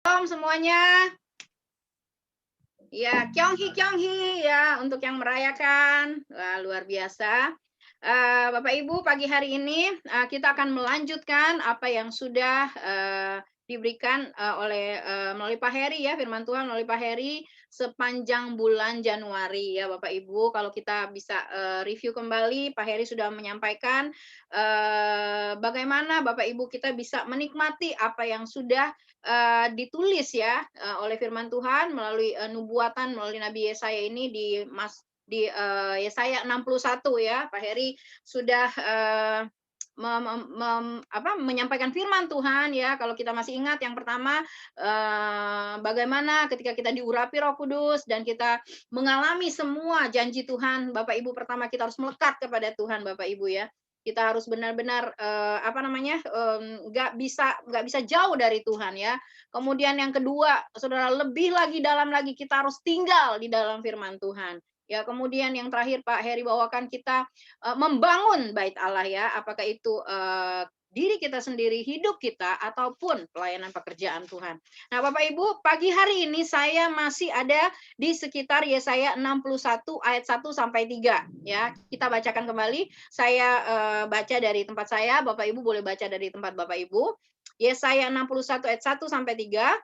Shalom semuanya. Ya, kyonghi ya untuk yang merayakan. Wah, luar biasa. Bapak Ibu, pagi hari ini kita akan melanjutkan apa yang sudah diberikan melalui Pak Heri ya, firman Tuhan melalui Pak Heri sepanjang bulan Januari ya Bapak Ibu. Kalau kita bisa review kembali, Pak Heri sudah menyampaikan bagaimana Bapak Ibu kita bisa menikmati apa yang sudah ditulis ya oleh firman Tuhan melalui nubuatan melalui Nabi Yesaya ini di Yesaya 61 ya. Pak Heri sudah menyampaikan firman Tuhan ya. Kalau kita masih ingat yang pertama bagaimana ketika kita diurapi Roh Kudus dan kita mengalami semua janji Tuhan, Bapak Ibu, pertama kita harus melekat kepada Tuhan Bapak Ibu ya. Kita harus benar-benar nggak bisa jauh dari Tuhan ya. Kemudian yang kedua, saudara, lebih lagi dalam lagi kita harus tinggal di dalam firman Tuhan. Ya, kemudian yang terakhir Pak Heri bawakan kita membangun bait Allah ya, apakah itu diri kita sendiri, hidup kita, ataupun pelayanan pekerjaan Tuhan. Nah, Bapak Ibu, pagi hari ini saya masih ada di sekitar Yesaya 61 ayat 1 sampai 3 ya. Kita bacakan kembali. Saya baca dari tempat saya, Bapak Ibu boleh baca dari tempat Bapak Ibu. Yesaya 61 ayat 1 sampai 3.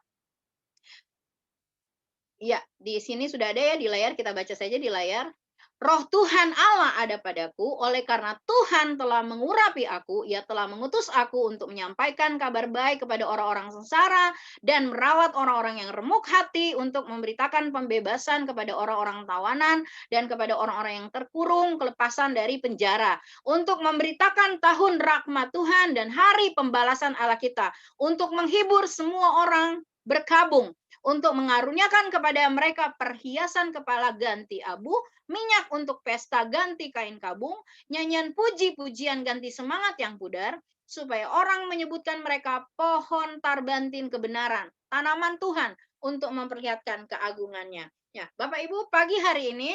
Ya, di sini sudah ada ya di layar, kita baca saja di layar. Roh Tuhan Allah ada padaku, oleh karena Tuhan telah mengurapi aku, Ia telah mengutus aku untuk menyampaikan kabar baik kepada orang-orang sengsara dan merawat orang-orang yang remuk hati, untuk memberitakan pembebasan kepada orang-orang tawanan dan kepada orang-orang yang terkurung, kelepasan dari penjara, untuk memberitakan tahun rahmat Tuhan dan hari pembalasan Allah kita, untuk menghibur semua orang berkabung, untuk mengaruniakan kepada mereka perhiasan kepala ganti abu, minyak untuk pesta ganti kain kabung, nyanyian puji-pujian ganti semangat yang pudar, supaya orang menyebutkan mereka pohon tarbantin kebenaran, tanaman Tuhan untuk memperlihatkan keagungannya. Ya, Bapak Ibu, pagi hari ini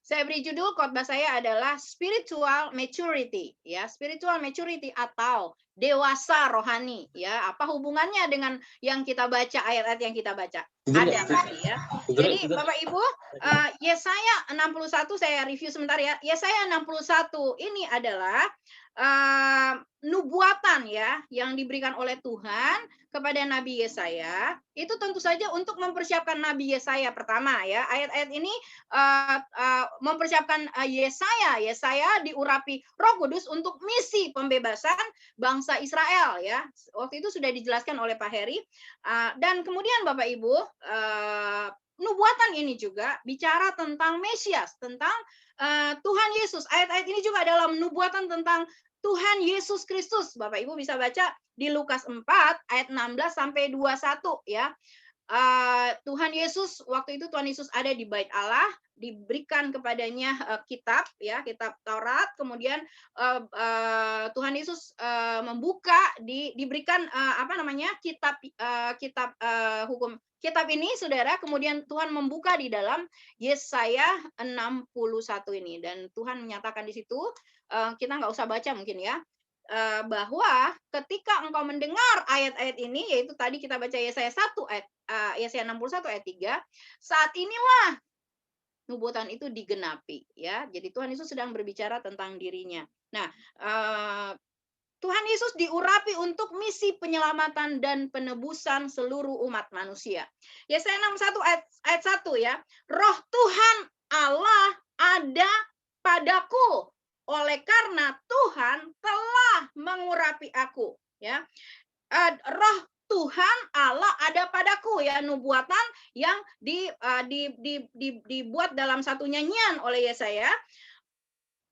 saya beri judul khotbah saya adalah spiritual maturity, ya, spiritual maturity atau dewasa rohani, ya. Apa hubungannya dengan yang kita baca, ayat-ayat yang kita baca? Ada pasti ya. Jadi Bapak Ibu, Yesaya 61 saya review sebentar ya. Yesaya 61 ini adalah nubuatan ya yang diberikan oleh Tuhan kepada Nabi Yesaya. Itu tentu saja untuk mempersiapkan Nabi Yesaya pertama ya. Ayat-ayat ini mempersiapkan Yesaya diurapi Roh Kudus untuk misi pembebasan bangsa Israel ya. Waktu itu sudah dijelaskan oleh Pak Heri. Dan kemudian Bapak Ibu, nubuatan ini juga bicara tentang Mesias, tentang Tuhan Yesus. Ayat-ayat ini juga dalam nubuatan tentang Tuhan Yesus Kristus. Bapak Ibu bisa baca di Lukas 4 ayat 16 sampai 21 ya. Tuhan Yesus, waktu itu Tuhan Yesus ada di bait Allah, diberikan kepadanya kitab ya, kitab Taurat. Kemudian Tuhan Yesus membuka, diberikan kitab hukum. Kitab ini Saudara, kemudian Tuhan membuka di dalam Yesaya 61 ini, dan Tuhan menyatakan di situ, kita nggak usah baca mungkin ya, bahwa ketika engkau mendengar ayat-ayat ini, yaitu tadi kita baca Yesaya 1 ayat Yesaya 61 ayat 3, saat inilah nubuatan itu digenapi ya. Jadi Tuhan Yesus sedang berbicara tentang dirinya. Nah, Tuhan Yesus diurapi untuk misi penyelamatan dan penebusan seluruh umat manusia. Yesaya 61 ayat 1 ya. Roh Tuhan Allah ada padaku, oleh karena Tuhan telah mengurapi aku ya. Roh Tuhan Allah ada padaku ya, nubuatan yang dibuat dalam satu nyanyian oleh Yesaya,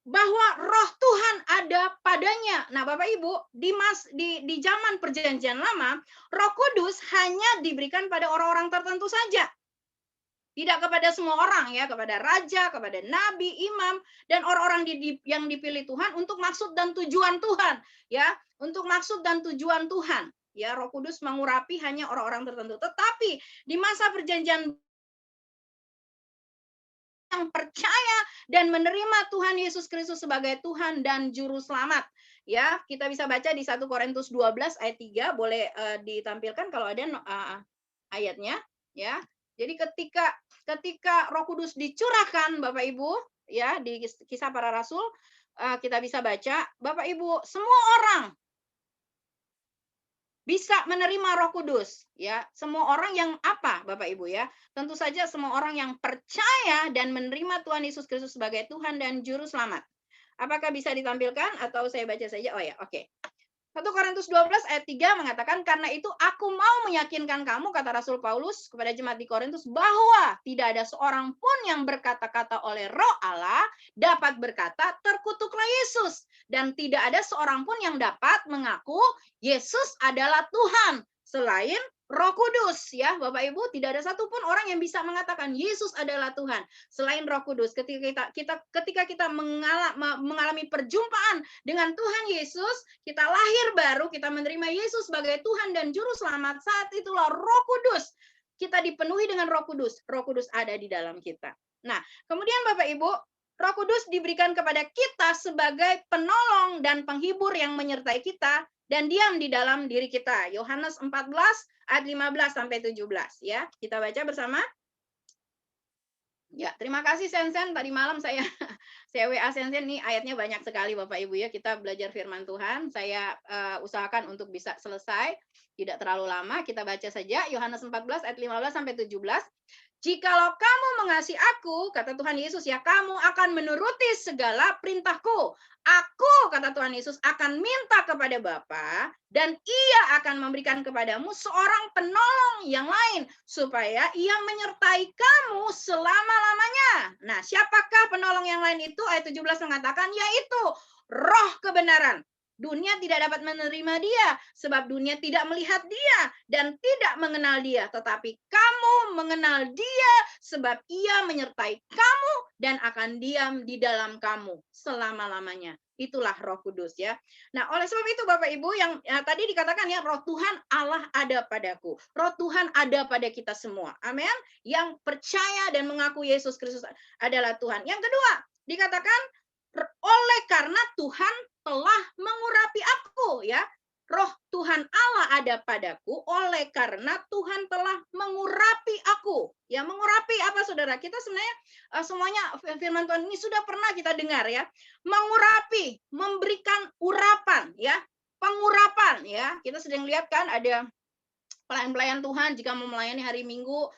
bahwa Roh Tuhan ada padanya. Nah, Bapak Ibu, di zaman Perjanjian Lama, Roh Kudus hanya diberikan pada orang-orang tertentu saja. Tidak kepada semua orang ya, kepada raja, kepada nabi, imam, dan orang-orang yang dipilih Tuhan untuk maksud dan tujuan Tuhan ya, untuk maksud dan tujuan Tuhan. Ya, Roh Kudus mengurapi hanya orang-orang tertentu. Tetapi di masa Perjanjian yang percaya dan menerima Tuhan Yesus Kristus sebagai Tuhan dan Juru Selamat, Ya, kita bisa baca di 1 Korintus 12 ayat 3, boleh ditampilkan kalau ada ayatnya, ya. Jadi ketika Roh Kudus dicurahkan Bapak Ibu, ya, di Kisah Para Rasul, kita bisa baca, Bapak Ibu, semua orang bisa menerima Roh Kudus, ya. Semua orang yang apa, Bapak Ibu ya? Tentu saja semua orang yang percaya dan menerima Tuhan Yesus Kristus sebagai Tuhan dan juru selamat. Apakah bisa ditampilkan atau saya baca saja? Oh ya, oke. 1 Korintus 12 ayat 3 mengatakan, karena itu aku mau meyakinkan kamu, kata Rasul Paulus kepada jemaat di Korintus, bahwa tidak ada seorang pun yang berkata-kata oleh Roh Allah dapat berkata, terkutuklah Yesus. Dan tidak ada seorang pun yang dapat mengaku Yesus adalah Tuhan selain Roh Kudus, ya Bapak Ibu. Tidak ada satupun orang yang bisa mengatakan Yesus adalah Tuhan selain Roh Kudus. Ketika kita mengalami perjumpaan dengan Tuhan Yesus, kita lahir baru, kita menerima Yesus sebagai Tuhan dan Juru Selamat, saat itulah Roh Kudus. Kita dipenuhi dengan Roh Kudus. Roh Kudus ada di dalam kita. Nah, kemudian Bapak Ibu, Roh Kudus diberikan kepada kita sebagai penolong dan penghibur yang menyertai kita dan diam di dalam diri kita. Yohanes 14 ayat 15 sampai 17, ya. Kita baca bersama. Ya, terima kasih Sensen. Tadi malam saya WA Sensen, nih ayatnya banyak sekali Bapak Ibu ya. Kita belajar firman Tuhan. Saya usahakan untuk bisa selesai, tidak terlalu lama. Kita baca saja Yohanes 14 ayat 15 sampai 17. Jikalau kamu mengasihi aku, kata Tuhan Yesus ya, kamu akan menuruti segala perintahku. Aku, kata Tuhan Yesus, akan minta kepada Bapa dan ia akan memberikan kepadamu seorang penolong yang lain supaya ia menyertai kamu selama-lamanya. Nah, siapakah penolong yang lain itu? Ayat 17 mengatakan, yaitu Roh kebenaran. Dunia tidak dapat menerima dia, sebab dunia tidak melihat dia dan tidak mengenal dia. Tetapi kamu mengenal dia, sebab ia menyertai kamu dan akan diam di dalam kamu selama-lamanya. Itulah Roh Kudus ya. Nah, oleh sebab itu Bapak Ibu, yang tadi dikatakan ya, Roh Tuhan Allah ada padaku. Roh Tuhan ada pada kita semua. Amin. Yang percaya dan mengaku Yesus Kristus adalah Tuhan. Yang kedua, dikatakan oleh karena Tuhan telah mengurapi aku, ya. Roh Tuhan Allah ada padaku oleh karena Tuhan telah mengurapi aku. Ya, mengurapi apa Saudara? Kita sebenarnya semuanya firman Tuhan ini sudah pernah kita dengar ya. Mengurapi, memberikan urapan ya. Pengurapan ya. Kita sedang lihat kan ada pelayan-pelayan Tuhan jika mau melayani hari Minggu,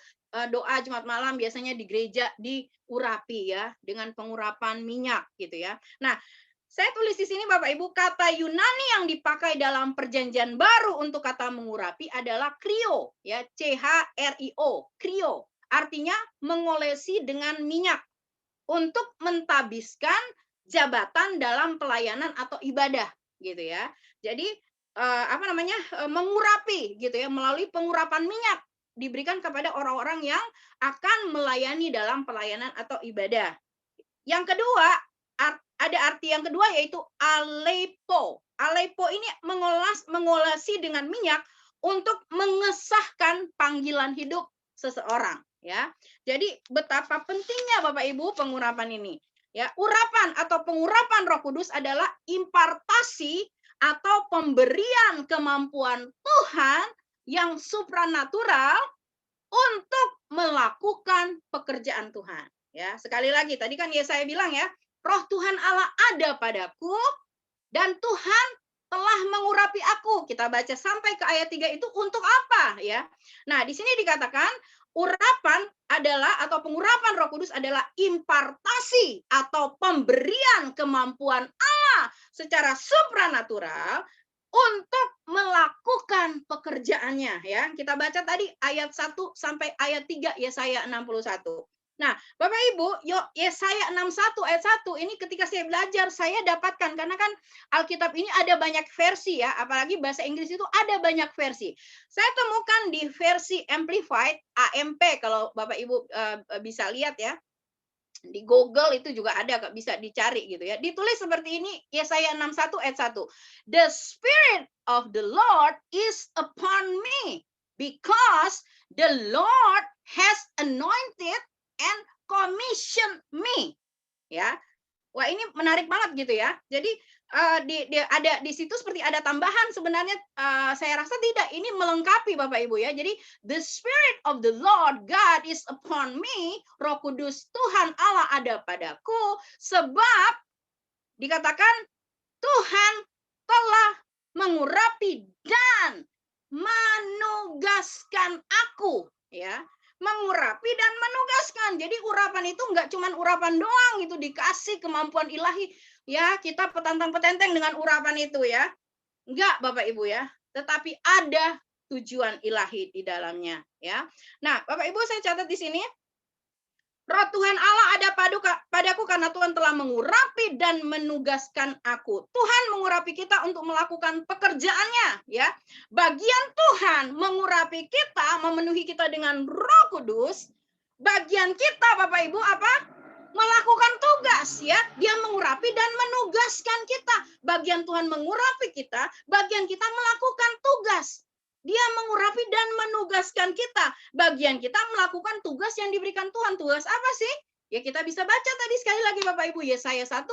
doa Jumat malam biasanya di gereja diurapi ya dengan pengurapan minyak gitu ya. Nah, saya tulis di sini Bapak Ibu, kata Yunani yang dipakai dalam Perjanjian Baru untuk kata mengurapi adalah krio, ya, CHRIO, krio. Artinya mengolesi dengan minyak untuk mentabiskan jabatan dalam pelayanan atau ibadah, gitu ya. Jadi mengurapi, gitu ya, melalui pengurapan minyak diberikan kepada orang-orang yang akan melayani dalam pelayanan atau ibadah. Yang kedua, ada arti yang kedua yaitu alepo. Alepo ini mengolesi dengan minyak untuk mengesahkan panggilan hidup seseorang, ya. Jadi betapa pentingnya Bapak Ibu pengurapan ini. Ya, urapan atau pengurapan Roh Kudus adalah impartasi atau pemberian kemampuan Tuhan yang supranatural untuk melakukan pekerjaan Tuhan. Ya, sekali lagi tadi kan Yesaya bilang ya, Roh Tuhan Allah ada padaku dan Tuhan telah mengurapi aku. Kita baca sampai ke ayat 3 itu untuk apa ya? Nah, di sini dikatakan urapan adalah atau pengurapan Roh Kudus adalah impartasi atau pemberian kemampuan Allah secara supranatural untuk melakukan pekerjaannya ya. Kita baca tadi ayat 1 sampai ayat 3 Yesaya 61. Nah, Bapak Ibu, Yesaya 61 ayat 1 ini ketika saya belajar saya dapatkan karena kan Alkitab ini ada banyak versi ya, apalagi bahasa Inggris itu ada banyak versi. Saya temukan di versi Amplified AMP kalau Bapak Ibu bisa lihat ya. Di Google itu juga ada, bisa dicari gitu ya. Ditulis seperti ini, Yesaya 61 ayat 1. The Spirit of the Lord is upon me because the Lord has anointed and commissioned me. Ya. Wah, ini menarik banget gitu ya. Jadi ada di situ seperti ada tambahan sebenarnya, saya rasa tidak, ini melengkapi Bapak Ibu ya. Jadi the spirit of the Lord God is upon me, Roh Kudus Tuhan Allah ada padaku, sebab dikatakan Tuhan telah mengurapi dan menugaskan aku, ya. Mengurapi dan menugaskan. Jadi urapan itu enggak cuman urapan doang, itu dikasih kemampuan ilahi. Ya, kita petantang-petenteng dengan urapan itu ya. Enggak, Bapak Ibu ya. Tetapi ada tujuan ilahi di dalamnya ya. Nah, Bapak Ibu saya catat di sini. Roh Tuhan Allah ada padaku karena Tuhan telah mengurapi dan menugaskan aku. Tuhan mengurapi kita untuk melakukan pekerjaannya, ya. Bagian Tuhan mengurapi kita, memenuhi kita dengan Roh Kudus. Bagian kita, Bapak Ibu, apa? Melakukan tugas, ya. Dia mengurapi dan menugaskan kita. Bagian Tuhan mengurapi kita, bagian kita melakukan tugas. Dia mengurapi dan menugaskan kita. Bagian kita melakukan tugas yang diberikan Tuhan. Tugas apa sih? Ya kita bisa baca tadi sekali lagi Bapak Ibu. Yesaya 1,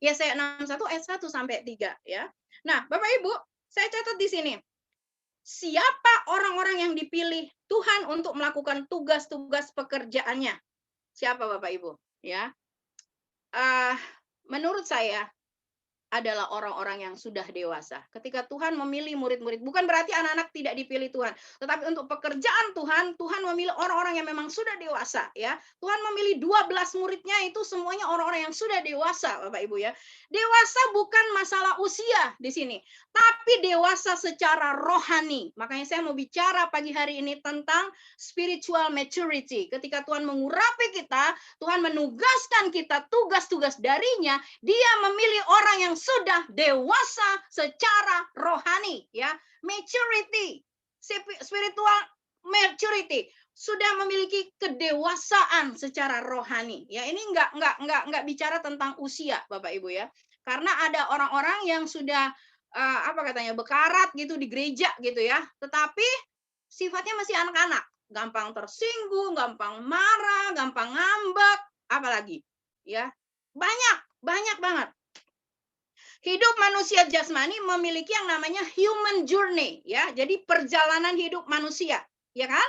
Yesaya 61 ayat 1 sampai 3 ya. Nah, Bapak Ibu, saya catat di sini. Siapa orang-orang yang dipilih Tuhan untuk melakukan tugas-tugas pekerjaannya? Siapa Bapak Ibu? Ya. Menurut saya adalah orang-orang yang sudah dewasa. Ketika Tuhan memilih murid-murid, bukan berarti anak-anak tidak dipilih Tuhan, tetapi untuk pekerjaan Tuhan, Tuhan memilih orang-orang yang memang sudah dewasa ya. Tuhan memilih 12 muridnya itu semuanya orang-orang yang sudah dewasa, Bapak Ibu ya. Dewasa bukan masalah usia di sini, tapi dewasa secara rohani. Makanya saya mau bicara pagi hari ini tentang spiritual maturity. Ketika Tuhan mengurapi kita, Tuhan menugaskan kita tugas-tugas darinya, Dia memilih orang yang sudah dewasa secara rohani ya. Maturity, spiritual maturity, sudah memiliki kedewasaan secara rohani ya. Ini enggak bicara tentang usia Bapak Ibu ya, karena ada orang-orang yang sudah apa katanya bekarat gitu di gereja gitu ya, tetapi sifatnya masih anak-anak, gampang tersinggung, gampang marah, gampang ngambek, apalagi ya, banyak banget. Hidup manusia jasmani memiliki yang namanya human journey ya. Jadi perjalanan hidup manusia, ya kan?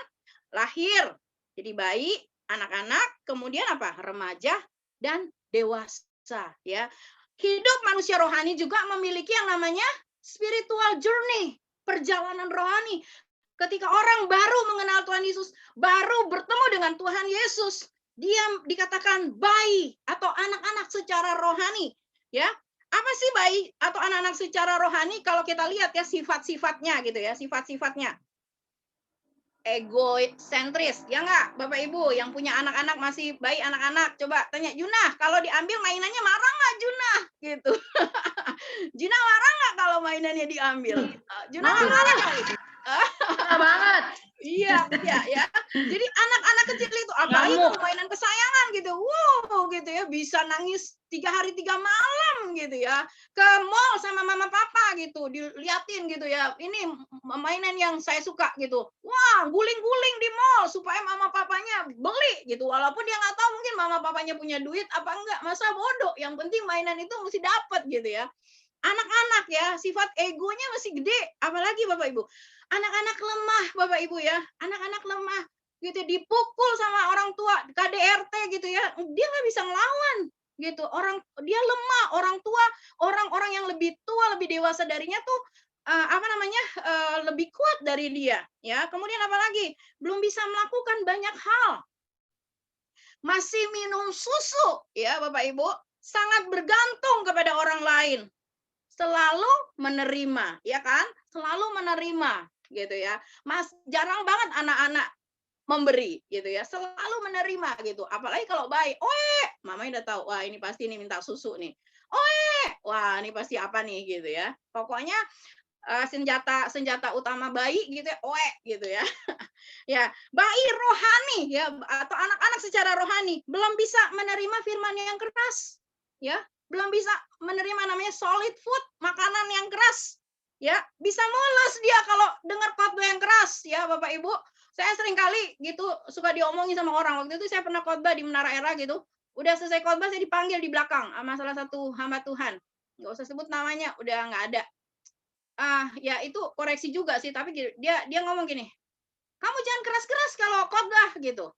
Lahir, jadi bayi, anak-anak, kemudian apa? Remaja dan dewasa ya. Hidup manusia rohani juga memiliki yang namanya spiritual journey, perjalanan rohani. Ketika orang baru mengenal Tuhan Yesus, baru bertemu dengan Tuhan Yesus, dia dikatakan bayi atau anak-anak secara rohani ya. Apa sih bayi atau anak-anak secara rohani? Kalau kita lihat ya sifat-sifatnya gitu ya, sifat-sifatnya. Egosentris, ya enggak Bapak Ibu yang punya anak-anak masih bayi anak-anak, coba tanya Junah, kalau diambil mainannya marah nggak Junah? Gitu. Junah marah nggak kalau mainannya diambil? Junah nggak marah kali? Marah banget. Iya ya. Jadi anak-anak kecil itu apalagi kalau mainan kesayangan gitu, wow gitu ya, bisa nangis 3 hari 3 malam gitu ya. Ke mall sama mama papa gitu, diliatin gitu ya. Ini mainan yang saya suka gitu. Wah, guling-guling di mall supaya mama papanya beli gitu. Walaupun dia nggak tahu mungkin mama papanya punya duit apa enggak, masa bodoh. Yang penting mainan itu mesti dapat gitu ya. Anak-anak ya, sifat egonya masih gede, apalagi Bapak Ibu. Anak-anak lemah Bapak Ibu ya, anak-anak lemah gitu, dipukul sama orang tua, KDRT gitu ya, dia nggak bisa ngelawan gitu. Dia lemah, orang tua, orang-orang yang lebih tua, lebih dewasa darinya tuh lebih kuat dari dia ya. Kemudian apalagi? Belum bisa melakukan banyak hal. Masih minum susu ya Bapak Ibu, sangat bergantung kepada orang lain. Selalu menerima, ya kan? Selalu menerima, gitu ya. Jarang banget anak-anak memberi, gitu ya. Selalu menerima, gitu. Apalagi kalau bayi, oe, mamanya udah tahu, wah ini pasti nih minta susu nih. Oe, wah ini pasti apa nih, gitu ya. Pokoknya senjata utama bayi, gitu ya, oe, gitu ya. Ya, bayi rohani, ya, atau anak-anak secara rohani belum bisa menerima firman yang keras, ya. Belum bisa menerima namanya solid food, makanan yang keras. Ya, bisa mules dia kalau dengar khotbah yang keras ya, Bapak Ibu. Saya sering kali gitu suka diomongin sama orang. Waktu itu saya pernah khotbah di Menara Era gitu. Udah selesai khotbah saya dipanggil di belakang sama salah satu hamba Tuhan. nggak usah sebut namanya, udah nggak ada. Ya itu koreksi juga sih, tapi dia ngomong gini, "Kamu jangan keras-keras kalau khotbah," gitu.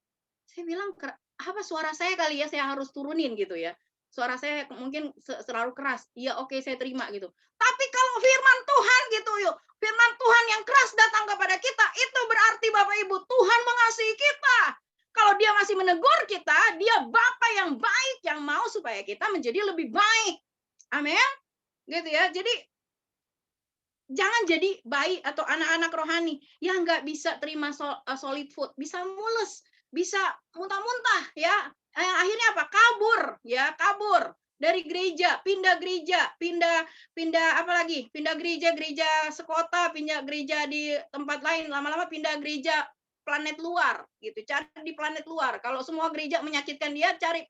Saya bilang, apa suara saya kali ya, saya harus turunin gitu ya. Suara saya mungkin terlalu keras. Iya, oke, saya terima gitu. Tapi kalau firman Tuhan gitu yuk, firman Tuhan yang keras datang kepada kita, itu berarti Bapak Ibu, Tuhan mengasihi kita. Kalau dia masih menegur kita, dia Bapa yang baik yang mau supaya kita menjadi lebih baik. Amin. Gitu ya. Jadi jangan jadi bayi atau anak-anak rohani yang nggak bisa terima solid food, bisa mules, bisa muntah-muntah ya. Akhirnya apa? Kabur, ya, kabur dari gereja, pindah pindah apa lagi? Pindah gereja sekota, pindah gereja di tempat lain, lama-lama pindah gereja planet luar gitu, cari di planet luar. Kalau semua gereja menyakitkan dia, cari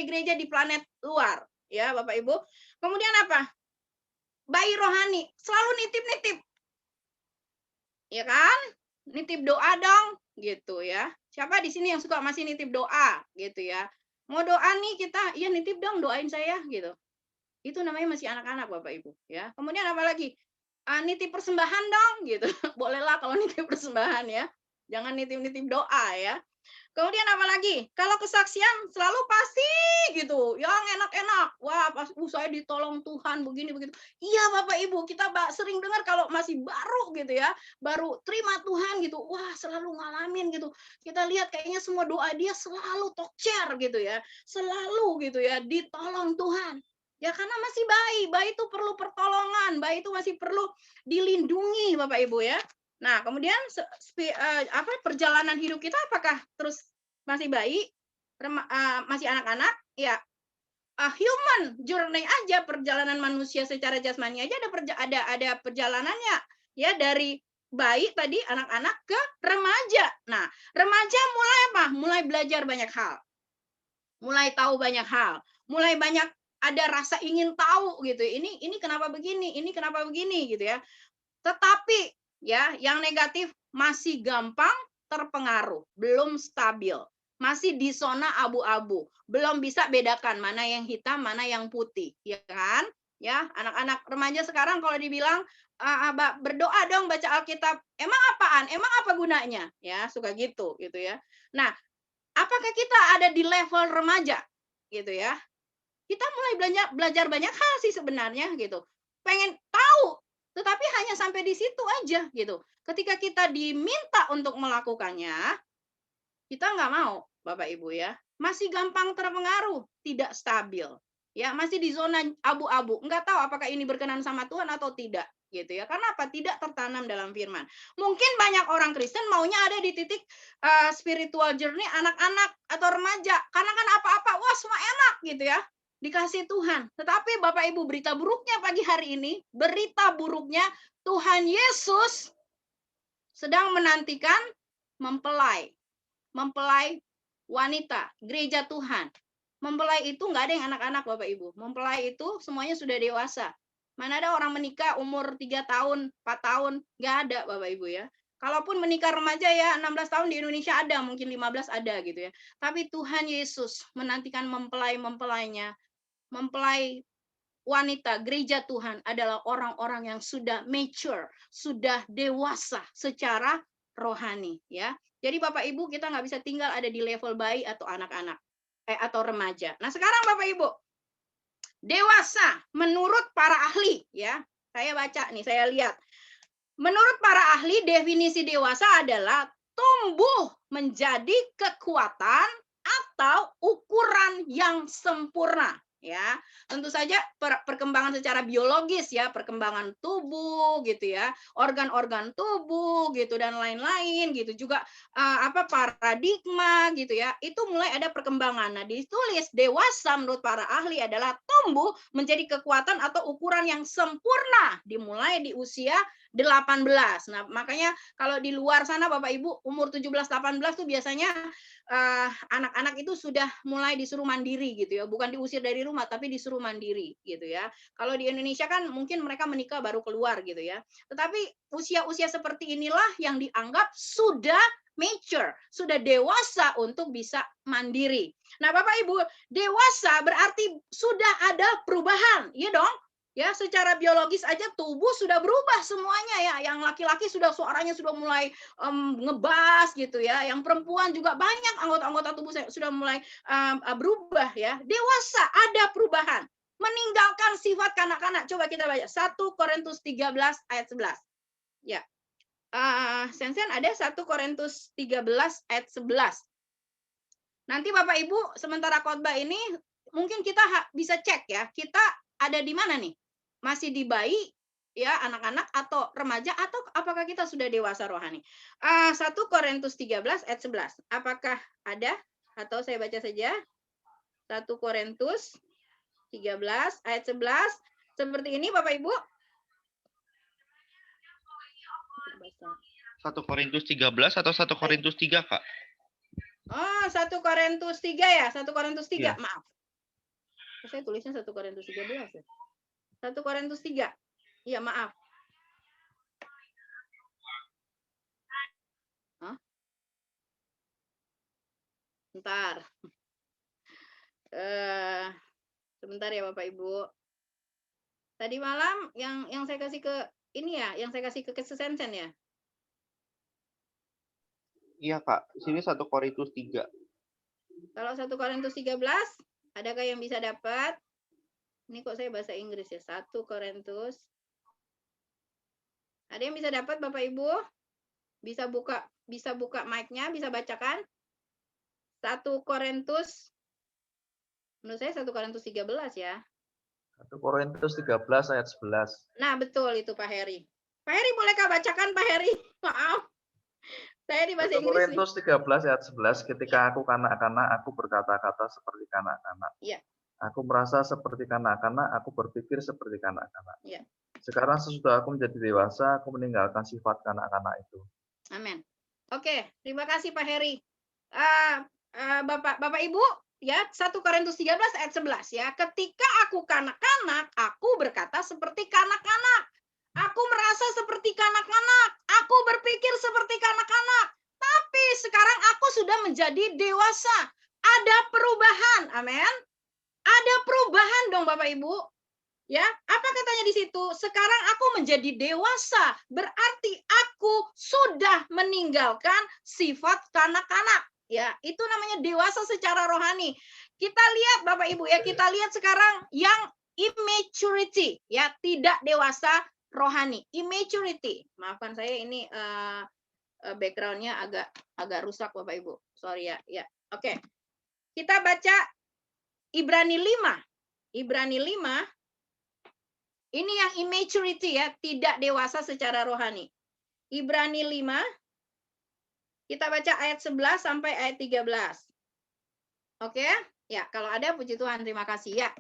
gereja di planet luar, ya Bapak Ibu. Kemudian apa? Bayi rohani selalu nitip-nitip, ya kan? Nitip doa dong, gitu ya. Siapa di sini yang suka masih nitip doa, gitu ya? Mau doa nih kita, iya nitip dong, doain saya, gitu. Itu namanya masih anak-anak Bapak Ibu, ya. Kemudian apa lagi? Nitip persembahan dong, gitu. Bolehlah kalau nitip persembahan ya. Jangan nitip-nitip doa ya. Kemudian apa lagi? Kalau kesaksian selalu pasti gitu, yang enak-enak. Wah, pas saya ditolong Tuhan begini begitu. Iya Bapak Ibu, kita sering dengar kalau masih baru gitu ya, baru terima Tuhan gitu. Wah, selalu ngalamin gitu. Kita lihat kayaknya semua doa dia selalu tokcer gitu ya. Selalu gitu ya, ditolong Tuhan. Ya karena masih bayi, bayi itu perlu pertolongan, bayi itu masih perlu dilindungi Bapak Ibu ya. Nah, kemudian perjalanan hidup kita apakah terus masih bayi, masih anak-anak? Ya, human journey aja, perjalanan manusia secara jasmani aja ada perjalanannya ya, dari bayi tadi, anak-anak ke remaja. Nah, remaja mulai apa? Mulai belajar banyak hal. Mulai tahu banyak hal, mulai banyak ada rasa ingin tahu gitu. Ini kenapa begini? Ini kenapa begini gitu ya. Tetapi ya, yang negatif masih gampang terpengaruh, belum stabil, masih di zona abu-abu, belum bisa bedakan mana yang hitam, mana yang putih, ya kan? Ya, anak-anak remaja sekarang kalau dibilang berdoa dong, baca Alkitab. Emang apaan? Emang apa gunanya? Ya, suka gitu ya. Nah, apakah kita ada di level remaja gitu ya? Kita mulai belajar banyak hal sih sebenarnya gitu. Pengen tahu, tetapi hanya sampai di situ aja gitu. Ketika kita diminta untuk melakukannya, kita nggak mau, Bapak Ibu ya. Masih gampang terpengaruh, tidak stabil. Ya, masih di zona abu-abu. Nggak tahu apakah ini berkenan sama Tuhan atau tidak gitu ya. Karena apa? Tidak tertanam dalam firman. Mungkin banyak orang Kristen maunya ada di titik spiritual journey anak-anak atau remaja. Karena kan apa-apa, wah semua enak gitu ya. Dikasih Tuhan. Tetapi Bapak Ibu, berita buruknya pagi hari ini, berita buruknya Tuhan Yesus sedang menantikan mempelai. Mempelai wanita, gereja Tuhan. Mempelai itu nggak ada yang anak-anak Bapak Ibu. Mempelai itu semuanya sudah dewasa. Mana ada orang menikah umur 3 tahun, 4 tahun, nggak ada Bapak Ibu ya. Kalaupun menikah remaja ya 16 tahun di Indonesia ada, mungkin 15 ada gitu ya. Tapi Tuhan Yesus menantikan mempelai-mempelainya. Mempelai wanita gereja Tuhan adalah orang-orang yang sudah mature, sudah dewasa secara rohani ya. Jadi Bapak Ibu, kita nggak bisa tinggal ada di level bayi atau anak-anak atau remaja. Nah, sekarang Bapak Ibu, dewasa menurut para ahli ya. Saya baca nih, saya lihat. Menurut para ahli, definisi dewasa adalah tumbuh menjadi kekuatan atau ukuran yang sempurna. Ya, tentu saja perkembangan secara biologis ya, perkembangan tubuh gitu ya, organ-organ tubuh gitu dan lain-lain gitu juga paradigma gitu ya, itu mulai ada perkembangan. Nah, ditulis dewasa menurut para ahli adalah tumbuh menjadi kekuatan atau ukuran yang sempurna dimulai di usia 18. Nah, makanya kalau di luar sana Bapak Ibu umur 17 18 tuh biasanya anak-anak itu sudah mulai disuruh mandiri gitu ya, bukan diusir dari rumah tapi disuruh mandiri gitu ya. Kalau di Indonesia kan mungkin mereka menikah baru keluar gitu ya. Tetapi usia-usia seperti inilah yang dianggap sudah mature, sudah dewasa untuk bisa mandiri. Nah, Bapak Ibu, dewasa berarti sudah ada perubahan, iya dong? Ya, secara biologis aja tubuh sudah berubah semuanya ya. Yang laki-laki sudah suaranya sudah mulai ngebas gitu ya. Yang perempuan juga banyak anggota-anggota tubuh sudah mulai berubah ya. Dewasa ada perubahan. Meninggalkan sifat kanak-kanak. Coba kita baca 1 Korintus 13 ayat 11. Ya. Sen-sen ada 1 Korintus 13 ayat 11. Nanti Bapak Ibu sementara khotbah ini mungkin kita bisa cek ya. Kita ada di mana nih? Masih di bayi ya, anak-anak atau remaja, atau apakah kita sudah dewasa rohani? 1 Korintus 13 ayat 11. Apakah ada atau saya baca saja? 1 Korintus 13 ayat 11. Seperti ini Bapak Ibu. 1 Korintus 13 atau 1 Korintus 3, Kak? Oh, 1 Korintus 3 ya? 1 Korintus 3, Ya. maaf. Saya tulisnya 1 Korintus 13 ya. 1 Korintus 3. Iya, maaf. Hah? Bentar. Sebentar ya Bapak Ibu. Tadi malam yang saya kasih ke ini ya, yang saya kasih ke Sensen ya. Iya, Kak. Sini 1 Korintus 3. Kalau 1 Korintus 13, adakah yang bisa dapat? Ini kok saya bahasa Inggris ya. 1 Korintus. Ada yang bisa dapat Bapak Ibu? Bisa buka mic-nya, bisa bacakan? 1 Korintus. Menurut saya 1 Korintus 13 ya. 1 Korintus 13 ayat 11. Nah, betul itu Pak Heri. Pak Heri bolehkah bacakan Pak Heri? Maaf. Saya di bahasa 1 Inggris nih. Korintus 13 ayat 11, ketika aku kanak-kanak, aku berkata-kata seperti kanak-kanak. Iya. Aku merasa seperti kanak-kanak, aku berpikir seperti kanak-kanak. Iya. Sekarang sesudah aku menjadi dewasa, aku meninggalkan sifat kanak-kanak itu. Amin. Oke, terima kasih Pak Heri. Bapak Ibu, ya 1 Korintus 13 ayat 11 ya. Ketika aku kanak-kanak, aku berkata seperti kanak-kanak. Aku merasa seperti kanak-kanak. Aku berpikir seperti kanak-kanak. Tapi sekarang aku sudah menjadi dewasa. Ada perubahan. Amin. Ada perubahan dong Bapak Ibu. Ya, apa katanya di situ? Sekarang aku menjadi dewasa, berarti aku sudah meninggalkan sifat kanak-kanak. Ya, itu namanya dewasa secara rohani. Kita lihat Bapak Ibu ya, kita lihat sekarang yang immaturity, ya, tidak dewasa rohani. Immaturity. Maafkan saya ini background-nya agak rusak Bapak Ibu. Sorry ya. Ya, oke. Kita baca Ibrani 5. Ibrani 5. Ini yang immaturity ya, tidak dewasa secara rohani. Ibrani 5, kita baca ayat 11 sampai ayat 13. Oke? Ya, kalau ada puji Tuhan, terima kasih ya.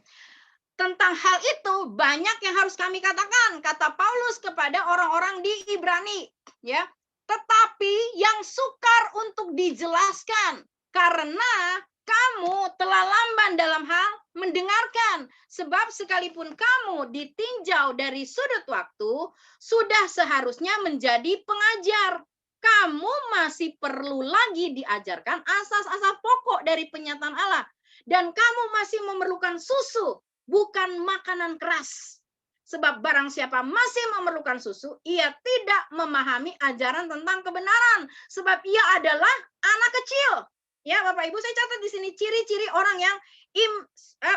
Tentang hal itu banyak yang harus kami katakan, kata Paulus kepada orang-orang di Ibrani, ya. Tetapi yang sukar untuk dijelaskan karena kamu telah lamban dalam hal mendengarkan. Sebab sekalipun kamu ditinjau dari sudut waktu, sudah seharusnya menjadi pengajar. Kamu masih perlu lagi diajarkan asas-asas pokok dari penyataan Allah. Dan kamu masih memerlukan susu, bukan makanan keras. Sebab barang siapa masih memerlukan susu, ia tidak memahami ajaran tentang kebenaran. Sebab ia adalah anak kecil. Ya, Bapak Ibu, saya catat di sini ciri-ciri orang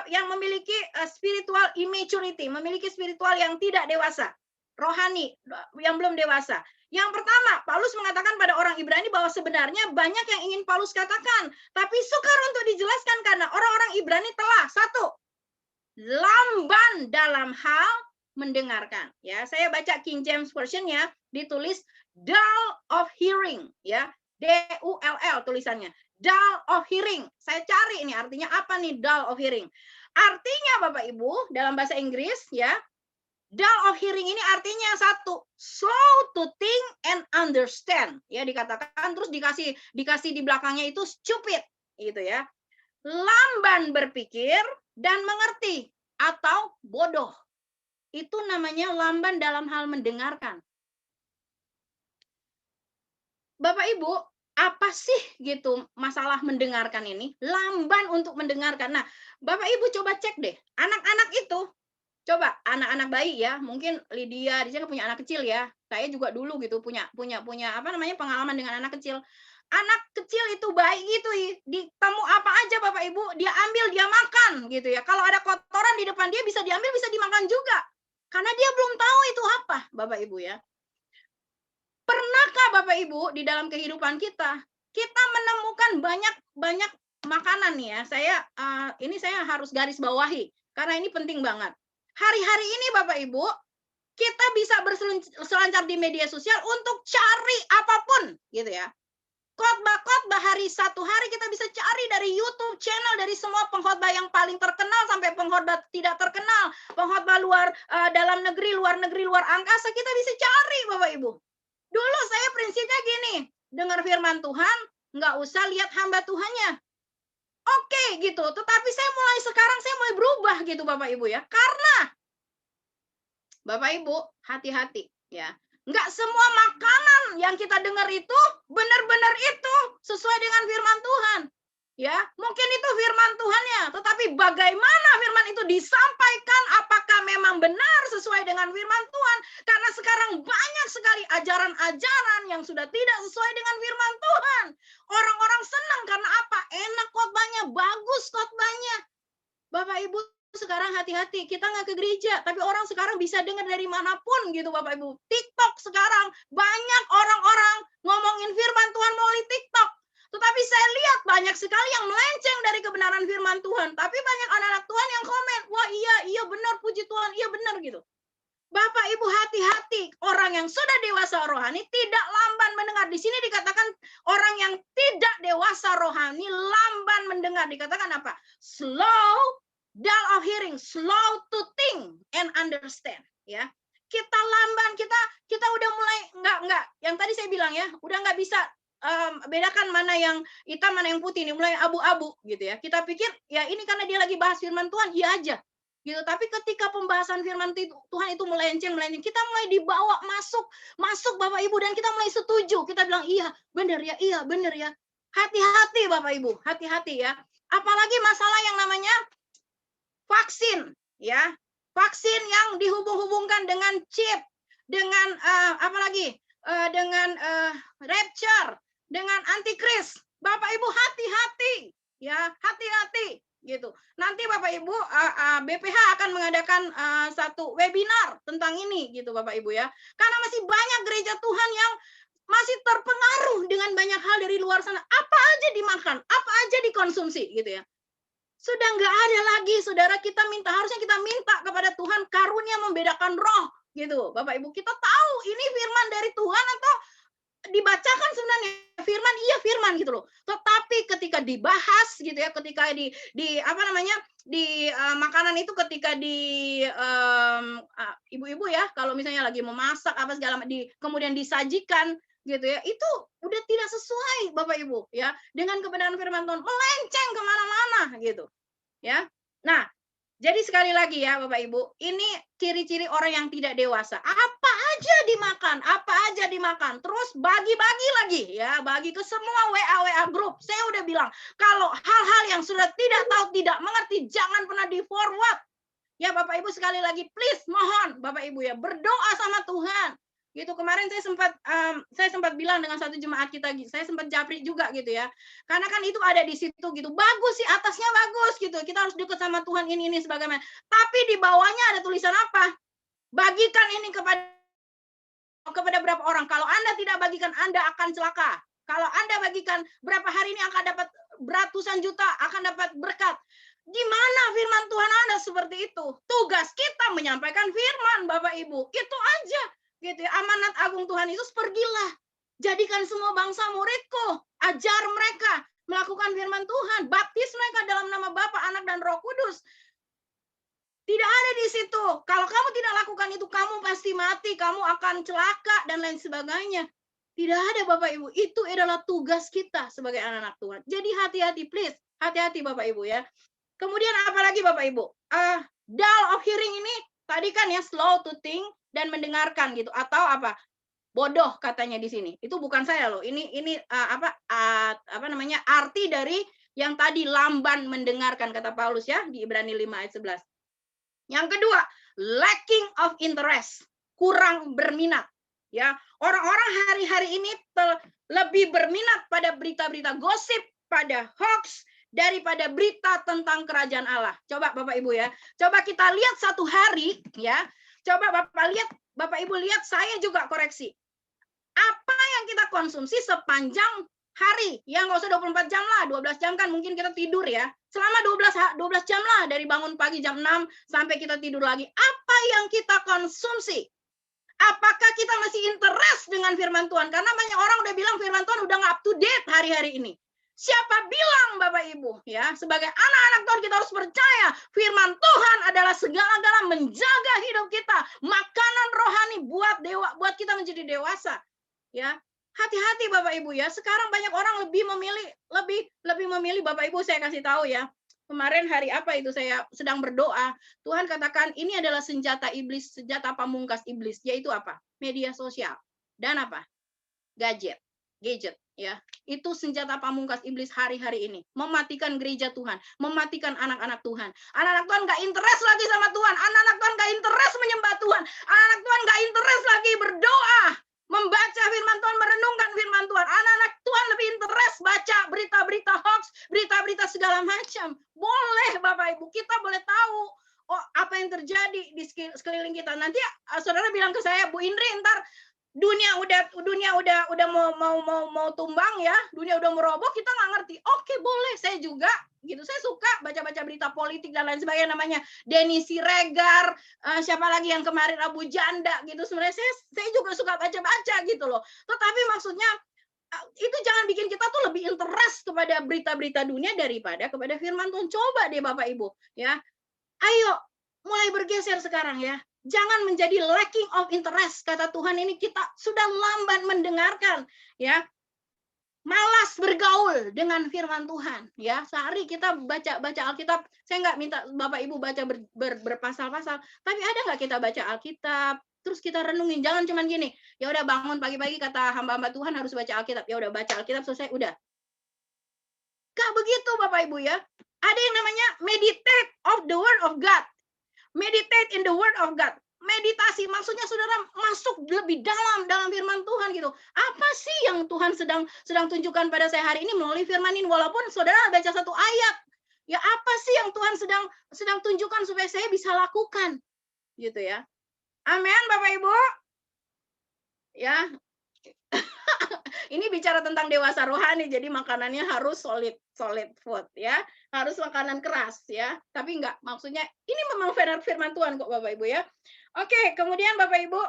yang memiliki spiritual immaturity, memiliki spiritual yang tidak dewasa, rohani, yang belum dewasa. Yang pertama, Paulus mengatakan pada orang Ibrani bahwa sebenarnya banyak yang ingin Paulus katakan, tapi sukar untuk dijelaskan karena orang-orang Ibrani telah lamban dalam hal mendengarkan. Ya, saya baca King James Version-nya, ditulis dull of hearing, ya, D-U-L-L tulisannya. Dull of hearing. Saya cari ini artinya apa nih dull of hearing. Artinya Bapak Ibu dalam bahasa Inggris ya, dull of hearing ini artinya satu, slow to think and understand. Ya dikatakan terus dikasih di belakangnya itu stupid gitu ya. Lamban berpikir dan mengerti atau bodoh. Itu namanya lamban dalam hal mendengarkan. Bapak Ibu, apa sih gitu masalah mendengarkan ini? Lamban untuk mendengarkan. Nah, Bapak Ibu coba cek deh. Anak-anak itu Coba anak-anak bayi ya, mungkin Lydia di sini punya anak kecil ya. Saya juga dulu gitu punya apa namanya pengalaman dengan anak kecil. Anak kecil itu bayi gitu, ditemu apa aja Bapak Ibu, dia ambil, dia makan gitu ya. Kalau ada kotoran di depan dia bisa diambil, bisa dimakan juga. Karena dia belum tahu itu apa, Bapak Ibu ya. Pernahkah Bapak Ibu di dalam kehidupan kita menemukan banyak makanan nih ya. Ini saya harus garis bawahi karena ini penting banget. Hari-hari ini Bapak Ibu, kita bisa berselancar di media sosial untuk cari apapun gitu ya. Khotbah-khotbah satu hari kita bisa cari dari YouTube channel, dari semua pengkhotbah yang paling terkenal sampai pengkhotbah tidak terkenal, pengkhotbah dalam negeri, luar angkasa, kita bisa cari Bapak Ibu. Dulu saya prinsipnya gini, dengar firman Tuhan, nggak usah lihat hamba Tuhannya. Oke gitu, tetapi sekarang saya mulai berubah gitu Bapak Ibu ya. Karena Bapak Ibu hati-hati ya. Nggak semua makanan yang kita dengar itu benar-benar itu sesuai dengan firman Tuhan. Ya, mungkin itu firman Tuhannya, tetapi bagaimana firman itu disampaikan, apakah memang benar sesuai dengan firman Tuhan? Karena sekarang banyak sekali ajaran-ajaran yang sudah tidak sesuai dengan firman Tuhan. Orang-orang senang karena apa? Enak khotbahnya, bagus khotbahnya. Bapak Ibu sekarang hati-hati, kita nggak ke gereja, tapi orang sekarang bisa dengar dari manapun gitu Bapak Ibu. TikTok sekarang banyak orang-orang ngomongin firman Tuhan melalui TikTok. Tetapi saya lihat banyak sekali yang melenceng dari kebenaran firman Tuhan. Tapi banyak anak-anak Tuhan yang komen, wah iya benar, puji Tuhan, iya benar gitu. Bapak Ibu hati-hati, orang yang sudah dewasa rohani tidak lamban mendengar. Di sini dikatakan orang yang tidak dewasa rohani lamban mendengar. Dikatakan apa? Slow, dull of hearing, slow to think and understand. Ya, kita lamban, kita udah mulai nggak. Yang tadi saya bilang ya, udah nggak bisa bedakan mana yang hitam mana yang putih, ini mulai abu-abu gitu ya. Kita pikir ya ini karena dia lagi bahas firman Tuhan, iya aja gitu. Tapi ketika pembahasan firman Tuhan itu melenceng, kita mulai dibawa masuk Bapak Ibu, dan kita mulai setuju. Kita bilang iya benar ya. Hati-hati Bapak Ibu, hati-hati ya. Apalagi masalah yang namanya vaksin ya. Vaksin yang dihubung-hubungkan dengan chip, dengan dengan rapture, dengan antikris. Bapak Ibu hati-hati ya, hati-hati gitu. Nanti Bapak Ibu BPH akan mengadakan satu webinar tentang ini gitu Bapak Ibu ya. Karena masih banyak gereja Tuhan yang masih terpengaruh dengan banyak hal dari luar sana. Apa aja dimakan, apa aja dikonsumsi gitu ya. Sudah nggak ada lagi, saudara, harusnya kita minta kepada Tuhan karunia membedakan roh gitu. Bapak Ibu, kita tahu ini firman dari Tuhan atau dibacakan sebenarnya firman, iya firman gitu loh. Tetapi ketika dibahas gitu ya, ketika di makanan itu, ketika ibu-ibu ya, kalau misalnya lagi memasak apa segala kemudian disajikan gitu ya, itu udah tidak sesuai Bapak Ibu ya dengan kebenaran firman Tuhan, melenceng kemana-mana gitu ya. Nah, jadi sekali lagi ya Bapak Ibu, ini ciri-ciri orang yang tidak dewasa. Apa aja dimakan, terus bagi-bagi lagi ya, bagi ke semua WA grup. Saya udah bilang, kalau hal-hal yang sudah tidak tahu, tidak mengerti, jangan pernah di-forward. Ya Bapak Ibu, sekali lagi please mohon Bapak Ibu ya, berdoa sama Tuhan. Gitu, kemarin saya sempat bilang dengan satu jemaat kita, saya sempat japri juga gitu ya. Karena kan itu ada di situ gitu. Bagus sih, atasnya bagus gitu. Kita harus dekat sama Tuhan ini sebagaimana. Tapi di bawahnya ada tulisan apa? Bagikan ini kepada berapa orang. Kalau Anda tidak bagikan, Anda akan celaka. Kalau Anda bagikan berapa hari ini akan dapat ratusan juta, akan dapat berkat. Di mana firman Tuhan ada seperti itu? Tugas kita menyampaikan firman Bapak Ibu. Itu aja. Gitu ya, amanat agung Tuhan Yesus, pergilah, jadikan semua bangsa muridku, ajar mereka melakukan firman Tuhan, baptis mereka dalam nama Bapa, Anak dan Roh Kudus. Tidak ada di situ, kalau kamu tidak lakukan itu kamu pasti mati, kamu akan celaka dan lain sebagainya. Tidak ada Bapak Ibu, itu adalah tugas kita sebagai anak-anak Tuhan. Jadi hati-hati, please, hati-hati Bapak Ibu ya. Kemudian apalagi Bapak Ibu, dull of hearing ini tadi kan ya, slow to think dan mendengarkan gitu, atau apa, bodoh katanya di sini. Itu bukan saya loh, ini arti dari yang tadi lamban mendengarkan kata Paulus ya di Ibrani 5 ayat 11. Yang kedua, lacking of interest, kurang berminat. Ya, orang-orang hari-hari ini lebih berminat pada berita-berita gosip, pada hoax, daripada berita tentang kerajaan Allah. Coba Bapak Ibu ya, coba kita lihat satu hari ya, coba Bapak Ibu lihat, saya juga koreksi. Apa yang kita konsumsi sepanjang hari? Ya nggak usah 24 jam lah, 12 jam kan mungkin kita tidur ya. Selama 12 jam lah, dari bangun pagi jam 6 sampai kita tidur lagi. Apa yang kita konsumsi? Apakah kita masih interest dengan firman Tuhan? Karena banyak orang udah bilang firman Tuhan udah nggak up to date hari-hari ini. Siapa bilang Bapak Ibu ya, sebagai anak-anak Tuhan kita harus percaya firman Tuhan adalah segala-galanya menjaga hidup kita, makanan rohani buat kita menjadi dewasa. Ya, hati-hati Bapak Ibu ya. Sekarang banyak orang lebih memilih Bapak Ibu, saya kasih tahu ya. Kemarin hari apa itu saya sedang berdoa, Tuhan katakan ini adalah senjata iblis, senjata pamungkas iblis, yaitu apa? Media sosial dan apa? Gadget ya. Itu senjata pamungkas iblis hari-hari ini, mematikan gereja Tuhan, mematikan anak-anak Tuhan. Anak-anak Tuhan nggak interest lagi sama Tuhan, anak-anak Tuhan nggak interest menyembah Tuhan, anak-anak Tuhan nggak interest lagi berdoa, membaca firman Tuhan, merenungkan firman Tuhan. Anak-anak Tuhan lebih interest baca berita-berita hoax, berita-berita segala macam. Boleh Bapak Ibu, kita boleh tahu apa yang terjadi di sekeliling kita. Nanti saudara bilang ke saya, Bu Indri, ntar dunia udah mau tumbang ya, dunia udah meroboh, kita nggak ngerti. Oke, boleh, saya juga gitu. Saya suka baca-baca berita politik dan lain sebagainya, namanya Denny Siregar, siapa lagi yang kemarin Abu Janda gitu. Sebenarnya saya juga suka baca-baca gitu loh. Tetapi maksudnya itu jangan bikin kita tuh lebih interest kepada berita-berita dunia daripada kepada firman Tuhan. Coba deh Bapak Ibu ya. Ayo mulai bergeser sekarang ya. Jangan menjadi lacking of interest. Kata Tuhan ini kita sudah lambat mendengarkan ya. Malas bergaul dengan firman Tuhan ya. Sehari kita baca Alkitab. Saya nggak minta Bapak Ibu baca berpasal-pasal, tapi ada nggak kita baca Alkitab terus kita renungin? Jangan cuman gini, ya udah bangun pagi-pagi kata hamba-hamba Tuhan harus baca Alkitab, ya udah baca Alkitab selesai udah. Gak begitu Bapak Ibu ya. Ada yang namanya meditate of the word of God. Meditate in the word of God. Meditasi maksudnya saudara masuk lebih dalam firman Tuhan gitu. Apa sih yang Tuhan sedang tunjukkan pada saya hari ini melalui firman ini? Walaupun saudara baca satu ayat, ya apa sih yang Tuhan sedang tunjukkan supaya saya bisa lakukan, gitu ya. Amin Bapak Ibu. Ya. Ini bicara tentang dewasa rohani, jadi makanannya harus solid food ya, harus makanan keras ya. Tapi enggak, maksudnya ini memang firman Tuhan kok Bapak Ibu ya. Oke, kemudian Bapak Ibu,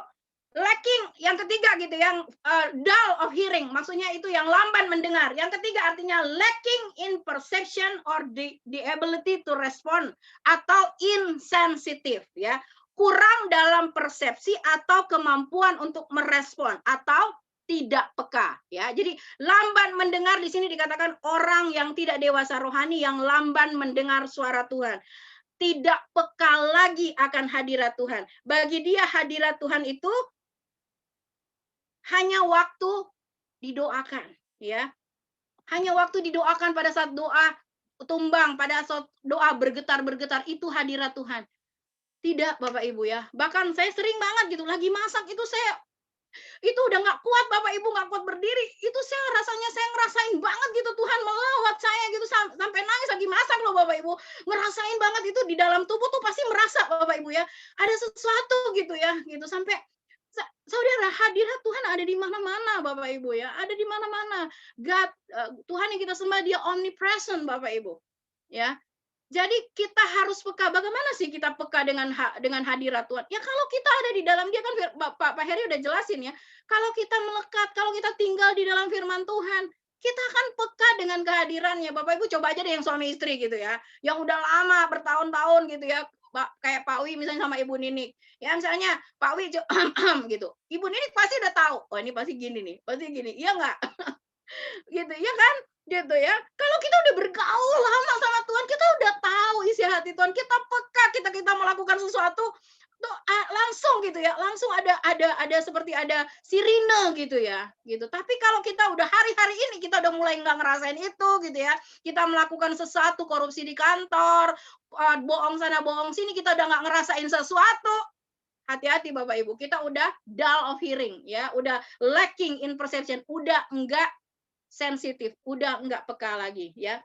lacking yang ketiga gitu, yang dull of hearing, maksudnya itu yang lamban mendengar. Yang ketiga artinya lacking in perception or the ability to respond, atau insensitive ya. Kurang dalam persepsi atau kemampuan untuk merespon, atau tidak peka ya. Jadi lamban mendengar di sini dikatakan orang yang tidak dewasa rohani, yang lamban mendengar suara Tuhan. Tidak peka lagi akan hadirat Tuhan. Bagi dia hadirat Tuhan itu hanya waktu didoakan ya. Hanya waktu didoakan pada saat doa tumbang, pada saat doa bergetar-bergetar, itu hadirat Tuhan. Tidak Bapak Ibu ya. Bahkan saya sering banget gitu, lagi masak itu udah nggak kuat Bapak Ibu, nggak kuat berdiri, itu saya ngerasain banget gitu Tuhan melawat saya gitu, sampai nangis lagi masak loh Bapak Ibu, ngerasain banget itu di dalam tubuh tuh pasti merasa Bapak Ibu ya, ada sesuatu gitu ya, gitu sampai saudara, hadirat Tuhan ada di mana-mana Bapak Ibu ya, ada di mana-mana. God, Tuhan yang kita sembah dia omnipresent Bapak Ibu ya. Jadi kita harus peka. Bagaimana sih kita peka dengan hadirat Tuhan? Ya kalau kita ada di dalam dia, kan Pak Heri udah jelasin ya. Kalau kita melekat, kalau kita tinggal di dalam firman Tuhan, kita akan peka dengan kehadirannya. Bapak Ibu coba aja deh yang suami istri gitu ya. Yang udah lama bertahun-tahun gitu ya. Kayak Pak Wi misalnya sama Ibu Ninik. Ya misalnya Pak Wi gitu. Ibu Ninik pasti udah tahu. Oh ini pasti gini nih. Pasti gini. Iya nggak? Gitu ya kan? Gitu ya. Kalau kita udah bergaul lama sama Tuhan, kita udah tahu isi hati Tuhan, kita peka, kita melakukan sesuatu, langsung gitu ya, langsung ada seperti ada sirine gitu ya, gitu. Tapi kalau kita udah hari-hari ini kita udah mulai nggak ngerasain itu gitu ya, kita melakukan sesuatu korupsi di kantor, bohong sana bohong sini, kita udah nggak ngerasain sesuatu, hati-hati Bapak Ibu, kita udah dull of hearing ya, udah lacking in perception, udah enggak sensitif, udah enggak peka lagi ya.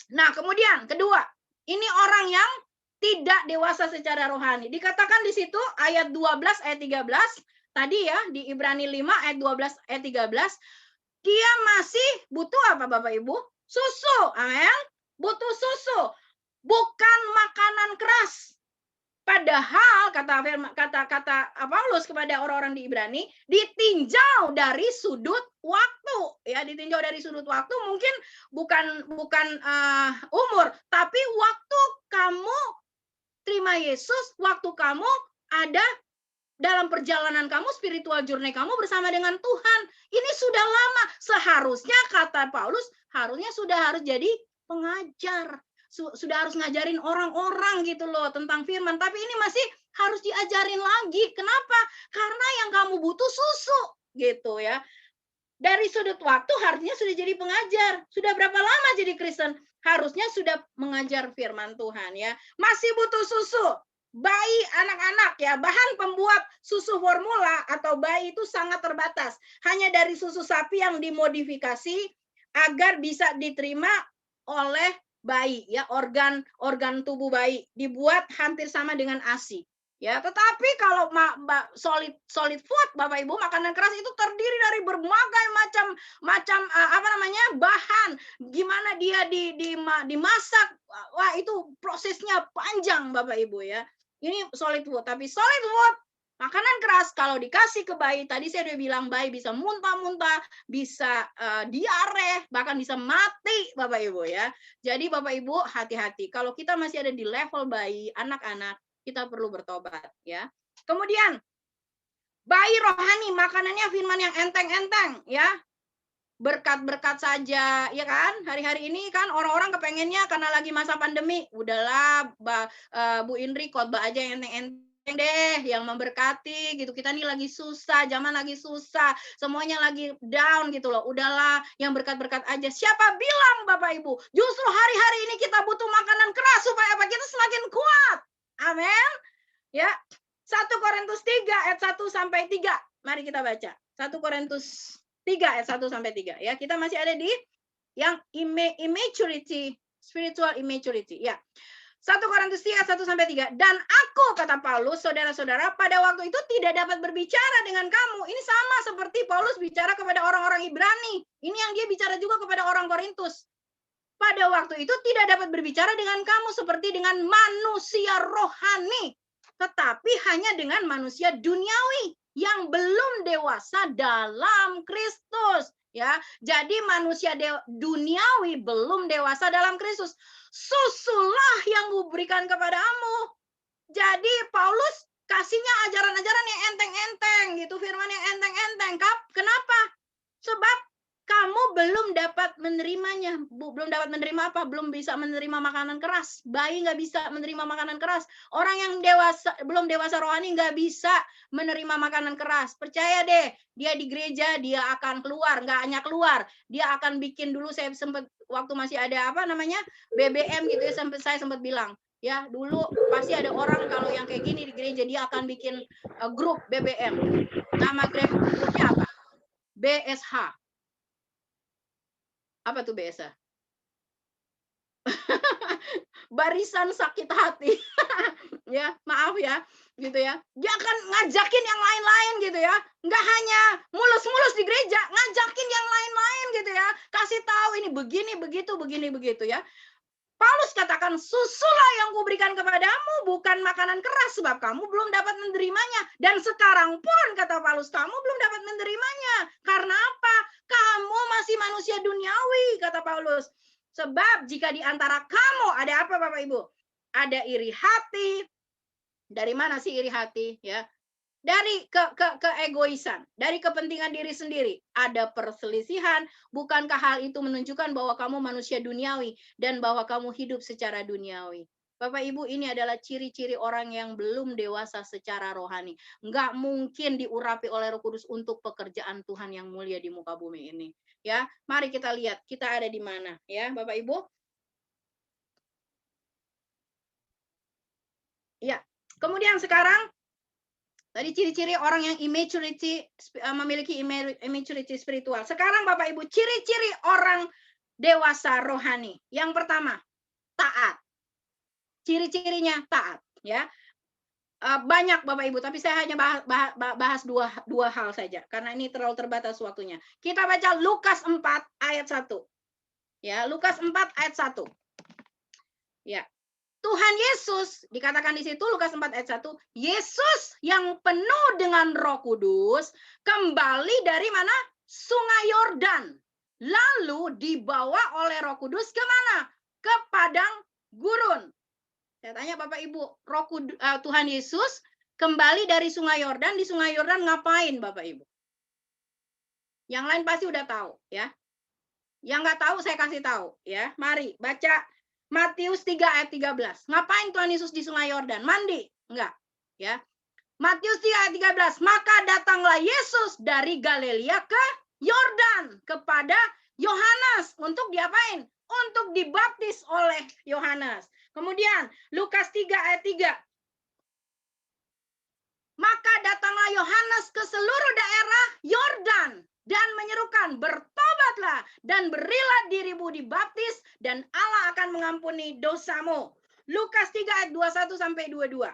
Nah, kemudian kedua, ini orang yang tidak dewasa secara rohani. Dikatakan di situ ayat 12 ayat 13 tadi ya, di Ibrani 5 ayat 12 ayat 13, dia masih butuh apa Bapak Ibu? Susu. Amin. Butuh susu, bukan makanan keras. Padahal kata Paulus kepada orang-orang di Ibrani, ditinjau dari sudut waktu, ya, ditinjau dari sudut waktu mungkin bukan umur, tapi waktu kamu terima Yesus, waktu kamu ada dalam perjalanan kamu, spiritual journey kamu bersama dengan Tuhan. Ini sudah lama. Seharusnya kata Paulus, harusnya harus jadi pengajar. Sudah harus ngajarin orang-orang gitu loh tentang firman. Tapi ini masih harus diajarin lagi. Kenapa? Karena yang kamu butuh susu gitu ya. Dari sudut waktu harusnya sudah jadi pengajar. Sudah berapa lama jadi Kristen? Harusnya sudah mengajar firman Tuhan ya. Masih butuh susu. Bayi, anak-anak ya, bahan pembuat susu formula atau bayi itu sangat terbatas. Hanya dari susu sapi yang dimodifikasi agar bisa diterima oleh bayi ya, organ tubuh bayi dibuat hampir sama dengan ASI. Ya, tetapi kalau solid food Bapak Ibu, makanan keras itu terdiri dari berbagai macam bahan. Gimana dia dimasak. Wah, itu prosesnya panjang Bapak Ibu ya. Ini solid food, tapi solid food makanan keras kalau dikasih ke bayi, tadi saya udah bilang bayi bisa muntah-muntah, bisa diare, bahkan bisa mati Bapak Ibu ya. Jadi Bapak Ibu hati-hati. Kalau kita masih ada di level bayi, anak-anak, kita perlu bertobat ya. Kemudian bayi rohani, makanannya firman yang enteng-enteng ya. Berkat-berkat saja ya kan. Hari-hari ini kan orang-orang kepengennya karena lagi masa pandemi, udahlah Bu Indri khotbah aja yang enteng-enteng deh, yang memberkati gitu. Kita nih lagi susah, zaman lagi susah, semuanya lagi down gitu loh. Udahlah, yang berkat-berkat aja. Siapa bilang Bapak Ibu? Justru hari-hari ini kita butuh makanan keras supaya apa? Kita semakin kuat. Amin. Ya. 1 Korintus 3 ayat 1 sampai 3. Mari kita baca. 1 Korintus 3 ayat 1 sampai 3 ya. Kita masih ada di yang immaturity, spiritual immaturity ya. 1 Korintus 3 1 sampai 3. Dan aku kata Paulus, saudara-saudara, pada waktu itu tidak dapat berbicara dengan kamu. Ini sama seperti Paulus bicara kepada orang-orang Ibrani. Ini yang dia bicara juga kepada orang Korintus. Pada waktu itu tidak dapat berbicara dengan kamu seperti dengan manusia rohani, tetapi hanya dengan manusia duniawi yang belum dewasa dalam Kristus. Ya, jadi manusia duniawi belum dewasa dalam Kristus. Susulah yang kuberikan kepadamu. Jadi Paulus kasihnya ajaran-ajaran yang enteng-enteng gitu, firman yang enteng-enteng. Kenapa? Sebab kamu belum dapat menerimanya. Belum dapat menerima apa? Belum bisa menerima makanan keras. Bayi nggak bisa menerima makanan keras. Orang yang dewasa, belum dewasa rohani nggak bisa menerima makanan keras. Percaya deh, dia di gereja dia akan keluar. Nggak hanya keluar, dia akan bikin dulu. Saya sempat waktu masih ada BBM gitu ya, saya sempat bilang. Ya, dulu pasti ada orang kalau yang kayak gini di gereja, dia akan bikin grup BBM. Nama grupnya apa? BSH. Apa tuh BSH? Barisan sakit hati. Ya, maaf ya, gitu ya. Dia akan ngajakin yang lain-lain gitu ya. Nggak hanya mulus-mulus di gereja, ngajakin yang lain-lain gitu ya. Kasih tahu ini begini, begitu ya. Paulus katakan, susulah yang kuberikan kepadamu, bukan makanan keras, sebab kamu belum dapat menerimanya. Dan sekarang pun, kata Paulus, kamu belum dapat menerimanya. Karena apa? Kamu masih manusia duniawi, kata Paulus. Sebab jika di antara kamu ada apa Bapak Ibu? Ada iri hati. Dari mana sih iri hati? Ya, dari keegoisan, dari kepentingan diri sendiri, ada perselisihan. Bukankah hal itu menunjukkan bahwa kamu manusia duniawi dan bahwa kamu hidup secara duniawi? Bapak Ibu, ini adalah ciri-ciri orang yang belum dewasa secara rohani. Enggak mungkin diurapi oleh Roh Kudus untuk pekerjaan Tuhan yang mulia di muka bumi ini. Ya, mari kita lihat kita ada di mana, ya, Bapak Ibu. Ya. Kemudian sekarang tadi ciri-ciri orang yang memiliki immaturity spiritual. Sekarang Bapak Ibu, ciri-ciri orang dewasa rohani. Yang pertama, taat. Ciri-cirinya taat, ya. Banyak Bapak Ibu, tapi saya hanya bahas dua hal saja karena ini terlalu terbatas waktunya. Kita baca Lukas 4 ayat 1. Ya, Lukas 4 ayat 1. Ya. Tuhan Yesus dikatakan di situ Lukas 4 ayat 1, Yesus yang penuh dengan Roh Kudus kembali dari mana? Sungai Yordan. Lalu dibawa oleh Roh Kudus ke mana? Ke padang gurun. Saya tanya Bapak Ibu, Tuhan Yesus kembali dari Sungai Yordan, di Sungai Yordan ngapain Bapak Ibu? Yang lain pasti udah tahu, ya. Yang nggak tahu saya kasih tahu, ya. Mari baca Matius 3 ayat 13. Ngapain Tuhan Yesus di Sungai Yordan? Mandi? Enggak, ya. Matius 3 ayat 13. Maka datanglah Yesus dari Galilea ke Yordan kepada Yohanes untuk diapain? Untuk dibaptis oleh Yohanes. Kemudian Lukas 3 ayat 3. Maka datanglah Yohanes ke seluruh daerah Yordan dan menyerukan, bertobatlah dan berilah dirimu dibaptis dan Allah akan mengampuni dosamu. Lukas 3 ayat 21 sampai 22.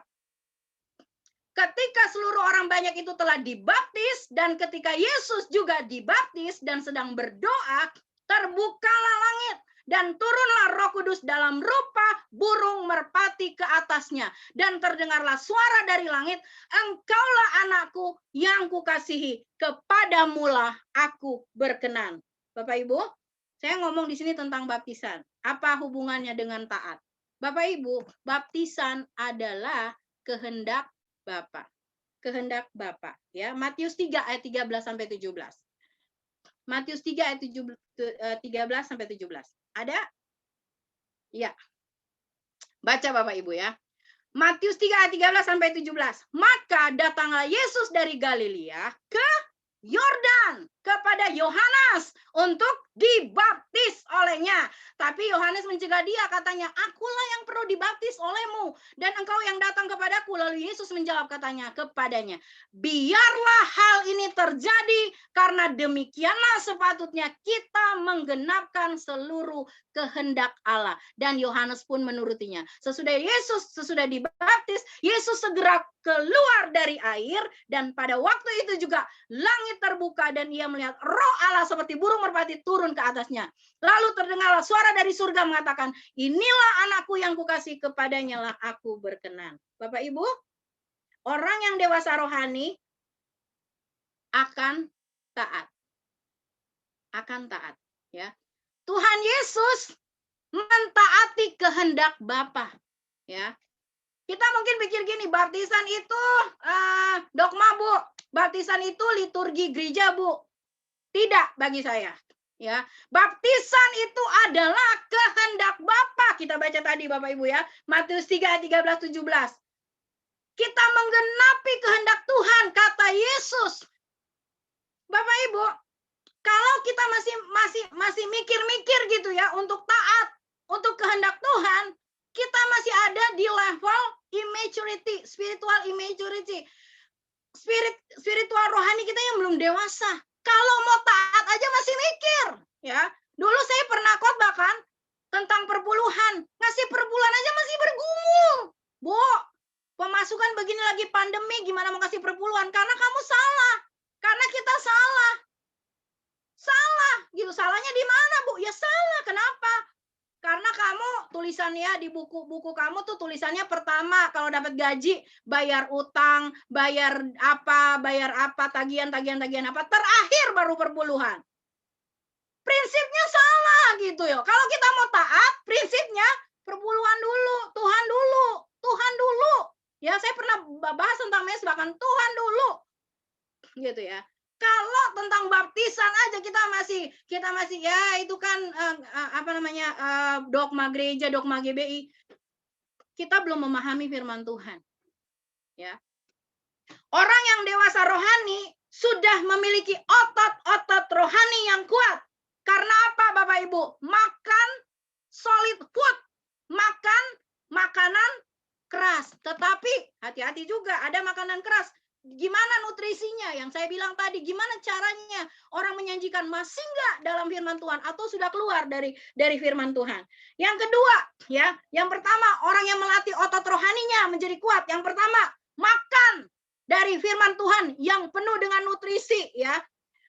Ketika seluruh orang banyak itu telah dibaptis dan ketika Yesus juga dibaptis dan sedang berdoa, terbukalah langit dan turunlah Roh Kudus dalam rupa burung merpati ke atasnya. Dan terdengarlah suara dari langit, engkaulah anakku yang kukasihi, kepadamulah aku berkenan. Bapak Ibu, saya ngomong di sini tentang baptisan. Apa hubungannya dengan taat? Bapak Ibu, baptisan adalah kehendak Bapa. Kehendak Bapa. Ya, Matius 3 ayat 13 sampai 17. Matius 3 ayat 13 sampai 17. Ada? Ya. Baca Bapak Ibu ya. Matius 3 ayat 13 sampai 17. Maka datanglah Yesus dari Galilea ke Yordan kepada Yohanes untuk dibaptis olehnya. Tapi Yohanes mencegah dia, katanya, akulah yang perlu dibaptis olehmu dan engkau yang datang kepadaku. Lalu Yesus menjawab kepadanya, biarlah hal ini terjadi karena demikianlah sepatutnya kita menggenapkan seluruh kehendak Allah. Dan Yohanes pun menurutinya. Sesudah dibaptis, Yesus segera keluar dari air dan pada waktu itu juga langit terbuka dan ia melihat Roh Allah seperti burung merpati turun ke atasnya. Lalu terdengarlah suara dari surga mengatakan, inilah anakku yang kukasihi, kepadanya lah aku berkenan. Bapak Ibu, orang yang dewasa rohani akan taat. Akan taat, ya. Tuhan Yesus mentaati kehendak Bapa, ya. Kita mungkin pikir gini, baptisan itu dogma, Bu. Baptisan itu liturgi gereja, Bu. Tidak bagi saya. Ya, baptisan itu adalah kehendak Bapa. Kita baca tadi Bapak Ibu ya. Matius 3 ayat 13 17. Kita menggenapi kehendak Tuhan, kata Yesus. Bapak Ibu, kalau kita masih mikir-mikir gitu ya untuk taat, untuk kehendak Tuhan, kita masih ada di level immaturity, spiritual immaturity. Spiritual rohani kita yang belum dewasa. Kalau mau taat aja masih mikir, ya. Dulu saya pernah khotbah kan tentang perpuluhan. Ngasih perpuluhan aja masih bergumul. Bu, pemasukan begini lagi pandemi, gimana mau kasih perpuluhan? Karena kamu salah. Karena kita salah. Salah, gitu. Salahnya di mana, Bu? Ya salah. Kenapa? Karena kamu tulisannya di buku kamu tuh tulisannya pertama kalau dapat gaji bayar utang, bayar apa, tagihan apa, terakhir baru perpuluhan. Prinsipnya salah gitu ya. Kalau kita mau taat, prinsipnya perpuluhan dulu, Tuhan dulu. Ya, saya pernah bahas tentang mesbah kan, Tuhan dulu. Gitu ya. Kalau tentang baptisan aja kita masih ya itu kan dogma gereja, dogma GBI. kita belum memahami firman Tuhan. Ya. Orang yang dewasa rohani sudah memiliki otot-otot rohani yang kuat. Karena apa Bapak Ibu? Makan solid food, makan makanan keras. Tetapi hati-hati juga ada makanan keras. Gimana nutrisinya? Yang saya bilang tadi, gimana caranya orang menyajikan, masih nggak dalam firman Tuhan atau sudah keluar dari firman Tuhan? Yang kedua, ya, yang pertama orang yang melatih otot rohaninya menjadi kuat. Yang pertama, makan dari firman Tuhan yang penuh dengan nutrisi, ya.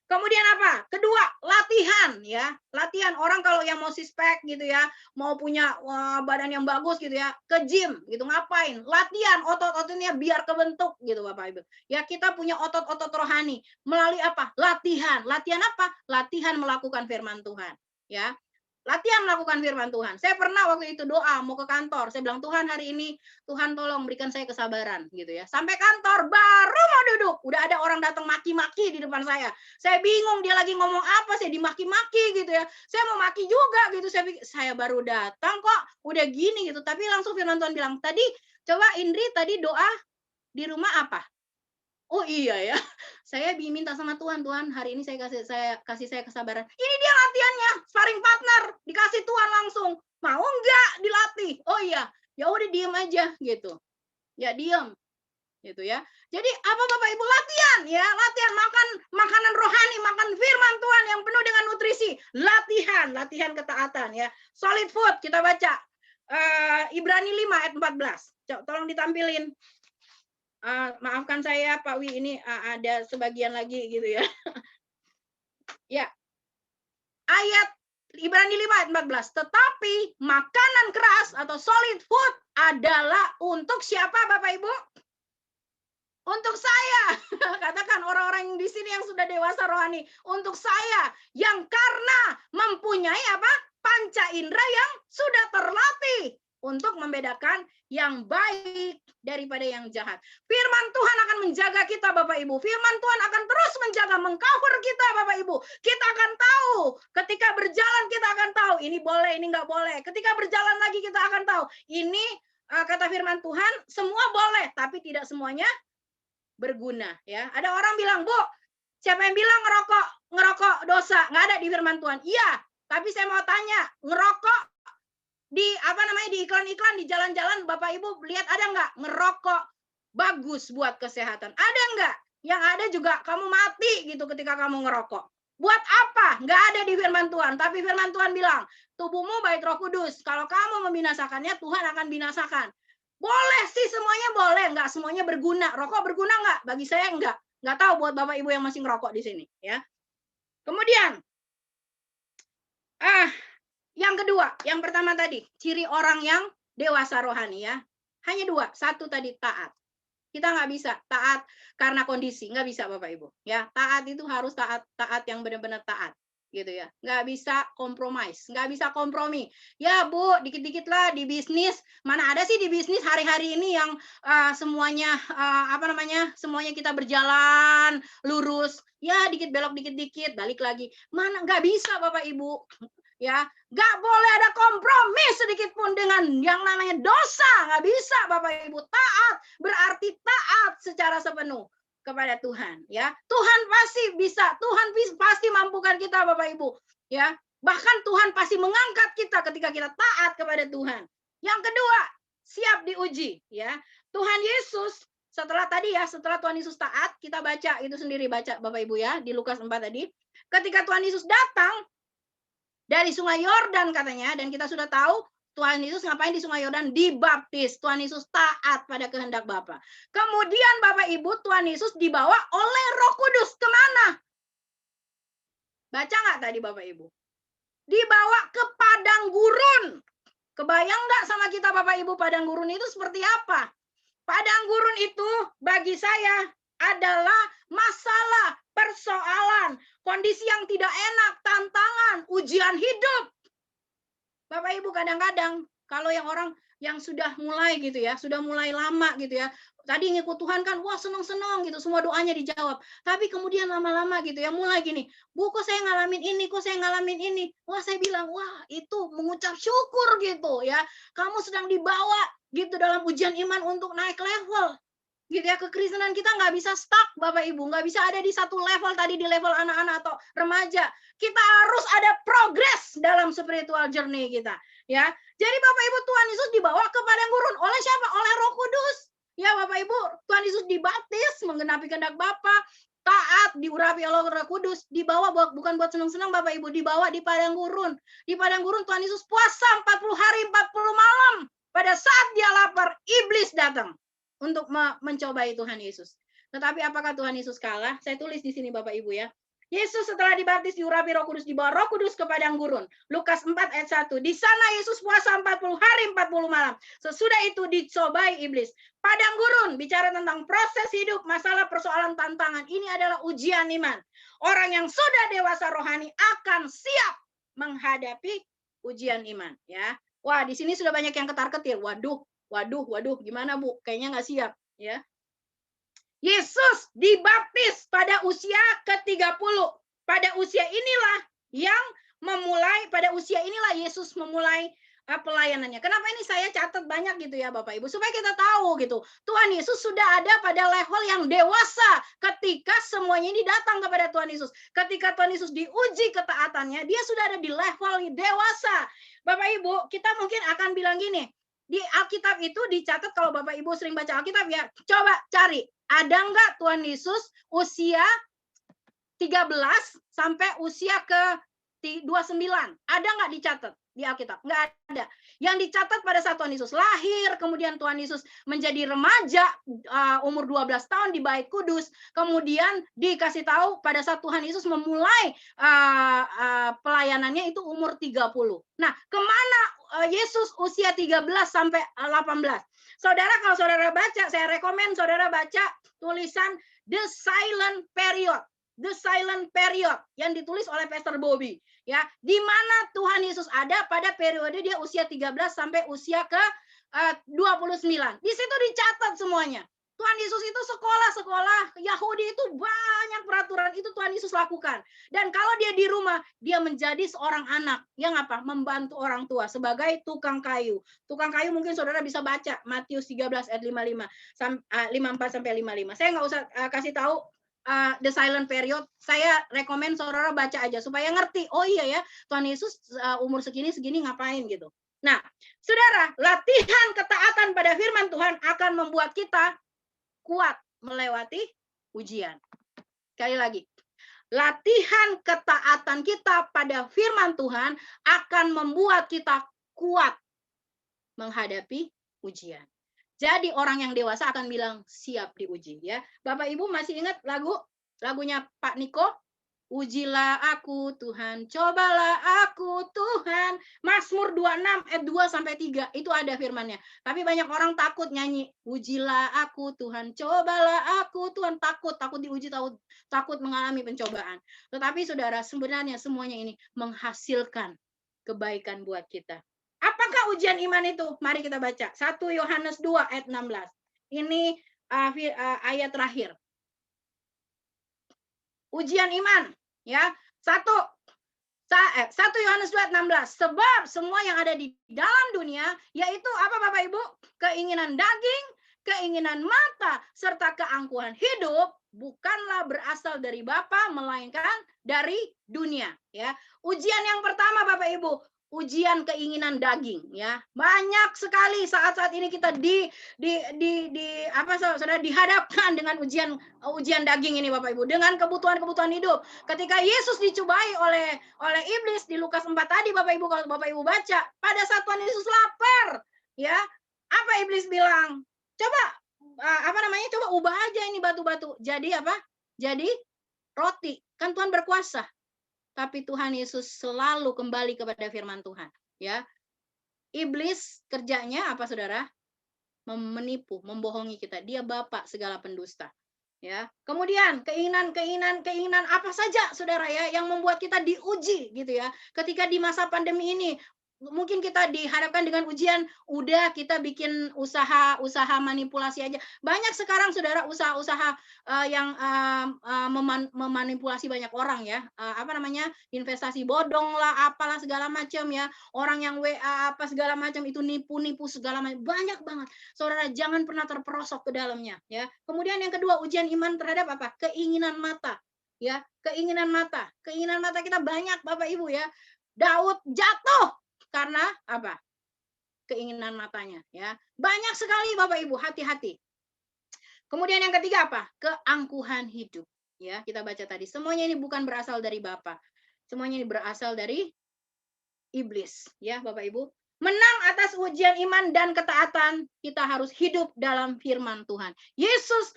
Kemudian apa? Kedua, latihan, ya. Latihan. Orang kalau yang mau six-pack gitu ya, mau punya badan yang bagus gitu ya, ke gym gitu, ngapain? Latihan otot-ototnya biar kebentuk gitu Bapak Ibu. Ya, kita punya otot-otot rohani melalui apa? Latihan. Latihan apa? Latihan melakukan firman Tuhan, ya. Latihan melakukan firman Tuhan. Saya pernah waktu itu doa mau ke kantor. Saya bilang, Tuhan hari ini, Tuhan tolong berikan saya kesabaran gitu ya. Sampai kantor baru mau duduk, udah ada orang datang maki-maki di depan saya. Saya bingung dia lagi ngomong apa, saya dimaki-maki gitu ya. Saya mau maki juga gitu. Saya baru datang kok udah gini gitu. Tapi langsung firman Tuhan bilang, tadi coba Indri tadi doa di rumah apa? Oh iya ya, saya minta sama Tuhan, Tuhan hari ini kasih saya kesabaran. Ini dia latihannya, sparring partner, dikasih Tuhan langsung. Mau enggak dilatih? Oh iya, ya udah diem aja gitu. Ya diem gitu ya. Jadi apa Bapak Ibu? Latihan ya, latihan makan makanan rohani, makan firman Tuhan yang penuh dengan nutrisi. Latihan ketaatan ya. Solid food kita baca. Ibrani 5 ayat 14. Coba tolong ditampilin. Maafkan saya Pak Wi, ini ada sebagian lagi gitu ya. Ya. Ayat Ibrani 5 ayat 14. Tetapi makanan keras atau solid food adalah untuk siapa Bapak Ibu? Untuk saya. Katakan orang-orang di sini yang sudah dewasa rohani. Untuk saya yang karena mempunyai apa? Panca indera yang sudah terlatih untuk membedakan yang baik daripada yang jahat. Firman Tuhan akan menjaga kita Bapak Ibu. Firman Tuhan akan terus menjaga, mengcover kita Bapak Ibu. Kita akan tahu, ketika berjalan kita akan tahu, ini boleh, ini nggak boleh. Ketika berjalan lagi kita akan tahu, ini kata firman Tuhan, semua boleh, tapi tidak semuanya berguna. Ya, ada orang bilang, Bu, siapa yang bilang ngerokok dosa? Nggak ada di firman Tuhan. Iya, tapi saya mau tanya, ngerokok di di iklan-iklan di jalan-jalan Bapak Ibu lihat ada nggak ngerokok bagus buat kesehatan? Ada nggak? Yang ada juga kamu mati gitu ketika kamu ngerokok. Buat apa? Nggak ada di firman Tuhan. Tapi firman Tuhan bilang, tubuhmu bait Roh Kudus. Kalau kamu membinasakannya, Tuhan akan binasakan. Boleh sih, semuanya boleh. Nggak semuanya berguna. Rokok berguna nggak? Bagi saya nggak. Nggak tahu buat Bapak Ibu yang masih ngerokok di sini. Ya. Kemudian, yang kedua, yang pertama tadi, ciri orang yang dewasa rohani ya. Hanya dua, satu tadi taat. Kita nggak bisa taat karena kondisi, nggak bisa Bapak Ibu. Ya, taat itu harus taat yang benar-benar taat, gitu ya. Nggak bisa compromise, nggak bisa kompromi. Ya Bu, dikit-dikit lah di bisnis. Mana ada sih di bisnis hari-hari ini yang semuanya semuanya kita berjalan lurus. Ya dikit belok, dikit-dikit balik lagi. Mana nggak bisa Bapak Ibu. Ya, nggak boleh ada kompromi sedikit pun dengan yang namanya dosa. Nggak bisa Bapak Ibu. Taat berarti taat secara sepenuh kepada Tuhan. Ya, Tuhan pasti bisa. Tuhan pasti mampukan kita Bapak Ibu. Ya, bahkan Tuhan pasti mengangkat kita ketika kita taat kepada Tuhan. Yang kedua, siap diuji. Ya, Tuhan Yesus setelah Tuhan Yesus taat, kita baca itu sendiri, baca Bapak Ibu ya di Lukas 4 tadi. Ketika Tuhan Yesus datang dari Sungai Yordan katanya, dan kita sudah tahu Tuhan Yesus ngapain di Sungai Yordan? Dibaptis. Tuhan Yesus taat pada kehendak Bapa. Kemudian Bapak Ibu, Tuhan Yesus dibawa oleh Roh Kudus kemana? Baca nggak tadi Bapak Ibu? Dibawa ke padang gurun. Kebayang nggak sama kita Bapak Ibu padang gurun itu seperti apa? Padang gurun itu bagi saya adalah masalah, persoalan, kondisi yang tidak enak, tantangan, ujian hidup. Bapak Ibu kadang-kadang kalau yang orang yang sudah mulai gitu ya, sudah mulai lama gitu ya. Tadi ngikut Tuhan kan, wah senang-senang gitu, semua doanya dijawab. Tapi kemudian lama-lama gitu ya, mulai gini, Bu kok saya ngalamin ini, kok saya ngalamin ini. Wah saya bilang, wah itu mengucap syukur gitu ya. Kamu sedang dibawa gitu dalam ujian iman untuk naik level. Gitu ya, kekristenan kita nggak bisa stuck Bapak Ibu, nggak bisa ada di satu level tadi di level anak-anak atau remaja. Kita harus ada progres dalam spiritual journey kita, ya. Jadi Bapak Ibu, Tuhan Yesus dibawa ke padang gurun oleh siapa? Oleh Roh Kudus. Ya Bapak Ibu, Tuhan Yesus dibaptis menggenapi kehendak Bapa, taat diurapi oleh Roh Kudus, dibawa bukan buat senang-senang Bapak Ibu, dibawa di padang gurun. Di padang gurun Tuhan Yesus puasa 40 hari 40 malam. Pada saat dia lapar, iblis datang untuk mencobai Tuhan Yesus. Tetapi apakah Tuhan Yesus kalah? Saya tulis di sini Bapak Ibu ya. Yesus setelah dibaptis diurapi Roh Kudus, dibawa Roh Kudus ke padang gurun. Lukas 4 ayat 1. Di sana Yesus puasa 40 hari 40 malam. Sesudah itu dicobai iblis. Padang gurun bicara tentang proses hidup, masalah, persoalan, tantangan. Ini adalah ujian iman. Orang yang sudah dewasa rohani akan siap menghadapi ujian iman, ya. Wah, di sini sudah banyak yang ketar-ketir. Waduh, gimana Bu? Kayaknya nggak siap, ya. Yesus dibaptis pada usia ke-30. Pada usia inilah Yesus memulai pelayanannya. Kenapa ini saya catat banyak gitu ya Bapak Ibu? Supaya kita tahu gitu. Tuhan Yesus sudah ada pada level yang dewasa ketika semuanya ini datang kepada Tuhan Yesus. Ketika Tuhan Yesus diuji ketaatannya, dia sudah ada di level dewasa. Bapak Ibu, kita mungkin akan bilang gini, di Alkitab itu dicatat, kalau Bapak Ibu sering baca Alkitab ya, coba cari, ada nggak Tuhan Yesus usia 13 sampai usia ke 29? Ada nggak dicatat di Alkitab? Nggak ada. Yang dicatat pada saat Tuhan Yesus lahir, kemudian Tuhan Yesus menjadi remaja, umur 12 tahun di Bait Kudus, kemudian dikasih tahu pada saat Tuhan Yesus memulai pelayanannya itu umur 30. Nah, kemana Yesus usia 13 sampai 18? Saudara, kalau saudara baca, saya rekomen saudara baca tulisan The Silent Period. The Silent Period yang ditulis oleh Pastor Bobby, ya, di mana Tuhan Yesus ada pada periode dia usia 13 sampai usia ke 29. Di situ dicatat semuanya. Tuhan Yesus itu sekolah Yahudi itu banyak peraturan itu Tuhan Yesus lakukan. Dan kalau dia di rumah, dia menjadi seorang anak yang membantu orang tua sebagai tukang kayu. Tukang kayu mungkin saudara bisa baca Matius 13 ayat 54 sampai 55. Saya nggak usah kasih tahu The Silent Period. Saya rekomen saudara baca aja supaya ngerti. Oh iya ya, Tuhan Yesus umur segini ngapain gitu. Nah, saudara, latihan ketaatan pada firman Tuhan akan membuat kita kuat melewati ujian. Sekali lagi, latihan ketaatan kita pada firman Tuhan akan membuat kita kuat menghadapi ujian. Jadi orang yang dewasa akan bilang siap diuji, ya. Bapak Ibu masih ingat lagunya Pak Niko? Ujilah aku Tuhan, cobalah aku Tuhan. Mazmur 26 ayat 2 sampai 3 itu ada firmannya. Tapi banyak orang takut nyanyi, ujilah aku Tuhan, cobalah aku Tuhan, takut diuji, takut mengalami pencobaan. Tetapi saudara, sebenarnya semuanya ini menghasilkan kebaikan buat kita. Apakah ujian iman itu? Mari kita baca. 1 Yohanes 2 ayat 16. Ini ayat terakhir. Ujian iman, ya. 1 Yohanes 2 ayat 16. Sebab semua yang ada di dalam dunia, yaitu apa Bapak Ibu? Keinginan daging, keinginan mata, serta keangkuhan hidup, bukanlah berasal dari Bapa, melainkan dari dunia, ya. Ujian yang pertama Bapak Ibu, ujian keinginan daging, ya. Banyak sekali saat-saat ini kita saudara, dihadapkan dengan ujian daging ini Bapak Ibu, dengan kebutuhan hidup. Ketika Yesus dicobai oleh iblis di Lukas 4 tadi Bapak Ibu, kalau Bapak Ibu baca, pada saat Tuhan Yesus lapar, ya, apa iblis bilang? Coba coba ubah aja ini batu-batu jadi apa? Jadi roti. Kan Tuhan berkuasa. Tapi Tuhan Yesus selalu kembali kepada firman Tuhan, ya. Iblis kerjanya apa Saudara? Menipu, membohongi kita. Dia bapak segala pendusta, ya. Kemudian keinginan apa saja Saudara, ya, yang membuat kita diuji gitu ya. Ketika di masa pandemi ini mungkin kita dihadapkan dengan ujian, udah kita bikin usaha manipulasi aja. Banyak sekarang saudara usaha-usaha yang memanipulasi banyak orang ya. Apa namanya? Investasi bodong lah, apalah segala macam ya. Orang yang WA apa segala macam itu nipu-nipu segala macam. Banyak banget. Saudara jangan pernah terperosok ke dalamnya ya. Kemudian yang kedua, ujian iman terhadap apa? Keinginan mata. Ya, keinginan mata. Keinginan mata kita banyak Bapak Ibu ya. Daud jatuh karena apa? Keinginan matanya ya. Banyak sekali Bapak Ibu, hati-hati. Kemudian yang ketiga apa? Keangkuhan hidup. Ya, kita baca tadi. Semuanya ini bukan berasal dari Bapa. Semuanya ini berasal dari iblis, ya Bapak Ibu. Menang atas ujian iman dan ketaatan, kita harus hidup dalam firman Tuhan. Yesus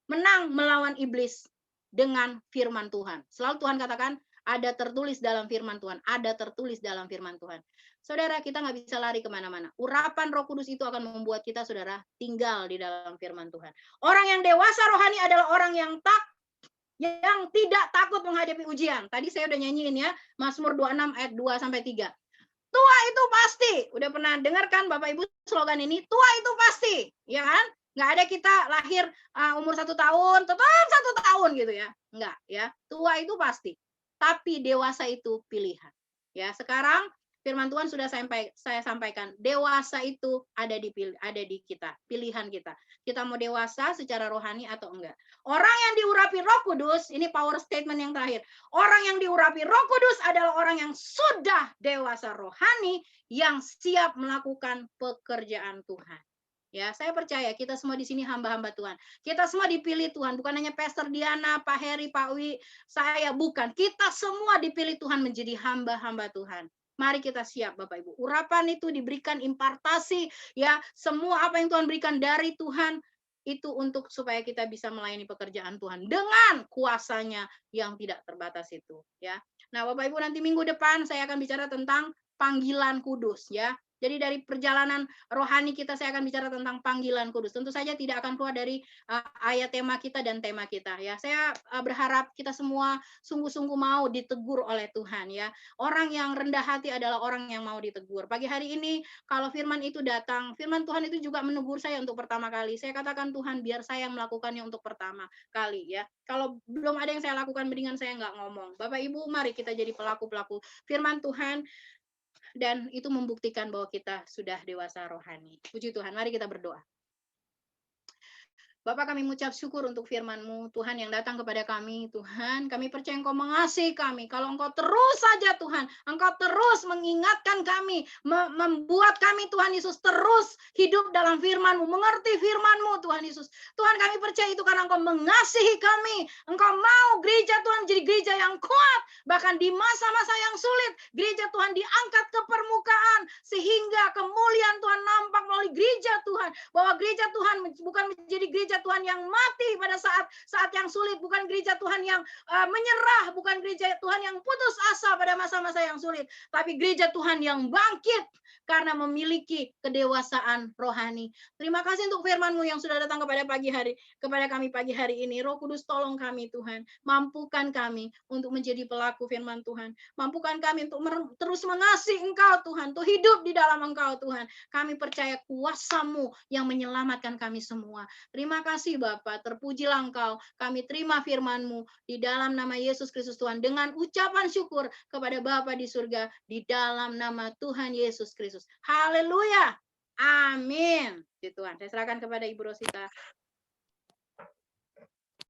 menang melawan iblis dengan firman Tuhan. Selalu Tuhan katakan, ada tertulis dalam firman Tuhan. Ada tertulis dalam firman Tuhan. Saudara, kita nggak bisa lari kemana-mana. Urapan Roh Kudus itu akan membuat kita, saudara, tinggal di dalam firman Tuhan. Orang yang dewasa rohani adalah orang yang tidak takut menghadapi ujian. Tadi saya udah nyanyiin ya, Mazmur 26 ayat 2 sampai 3. Tua itu pasti. Udah pernah dengar kan Bapak Ibu slogan ini? Tua itu pasti, ya kan? Nggak ada kita lahir umur 1 tahun, tetap 1 tahun gitu ya. Nggak ya. Tua itu pasti. Tapi dewasa itu pilihan. Ya, sekarang firman Tuhan sudah saya sampaikan. Dewasa itu ada di kita, pilihan kita. Kita mau dewasa secara rohani atau enggak. Orang yang diurapi Roh Kudus, ini power statement yang terakhir. Orang yang diurapi Roh Kudus adalah orang yang sudah dewasa rohani yang siap melakukan pekerjaan Tuhan. Ya, saya percaya kita semua di sini hamba-hamba Tuhan. Kita semua dipilih Tuhan, bukan hanya Pastor Diana, Pak Heri, Pak Wi, saya bukan. Kita semua dipilih Tuhan menjadi hamba-hamba Tuhan. Mari kita siap Bapak Ibu. Urapan itu diberikan impartasi ya, semua apa yang Tuhan berikan dari Tuhan itu untuk supaya kita bisa melayani pekerjaan Tuhan dengan kuasanya yang tidak terbatas itu ya. Nah, Bapak Ibu nanti minggu depan saya akan bicara tentang panggilan kudus ya. Jadi dari perjalanan rohani kita saya akan bicara tentang panggilan kudus. Tentu saja tidak akan keluar dari ayat tema kita dan tema kita ya. Saya berharap kita semua sungguh-sungguh mau ditegur oleh Tuhan ya. Orang yang rendah hati adalah orang yang mau ditegur. Pagi hari ini kalau firman itu datang, firman Tuhan itu juga menegur saya untuk pertama kali. Saya katakan Tuhan biar saya melakukannya untuk pertama kali ya. Kalau belum ada yang saya lakukan mendingan saya nggak ngomong. Bapak Ibu mari kita jadi pelaku-pelaku firman Tuhan. Dan itu membuktikan bahwa kita sudah dewasa rohani. Puji Tuhan, mari kita berdoa. Bapak kami mengucap syukur untuk firman-Mu, Tuhan yang datang kepada kami. Tuhan, kami percaya Engkau mengasihi kami. Kalau Engkau terus saja Tuhan, Engkau terus mengingatkan kami, membuat kami Tuhan Yesus terus hidup dalam firman-Mu, mengerti firman-Mu Tuhan Yesus. Tuhan kami percaya itu karena Engkau mengasihi kami. Engkau mau gereja Tuhan menjadi gereja yang kuat. Bahkan di masa-masa yang sulit, gereja Tuhan diangkat ke permukaan. Sehingga kemuliaan Tuhan nampak melalui gereja Tuhan. Bahwa gereja Tuhan bukan menjadi gereja Tuhan yang mati pada saat yang sulit, bukan gereja Tuhan yang menyerah, bukan gereja Tuhan yang putus asa pada masa-masa yang sulit, tapi gereja Tuhan yang bangkit karena memiliki kedewasaan rohani. Terima kasih untuk firman-Mu yang sudah datang kepada kami pagi hari ini. Roh Kudus tolong kami Tuhan, mampukan kami untuk menjadi pelaku firman Tuhan, mampukan kami untuk terus mengasihi Engkau Tuhan, untuk hidup di dalam Engkau Tuhan. Kami percaya kuasa-Mu yang menyelamatkan kami semua. Terima kasih Bapa, terpujilah Engkau. Kami terima firman-Mu di dalam nama Yesus Kristus Tuhan dengan ucapan syukur kepada Bapa di surga di dalam nama Tuhan Yesus Kristus. Haleluya. Amin. Tuhan, saya serahkan kepada Ibu Rosita.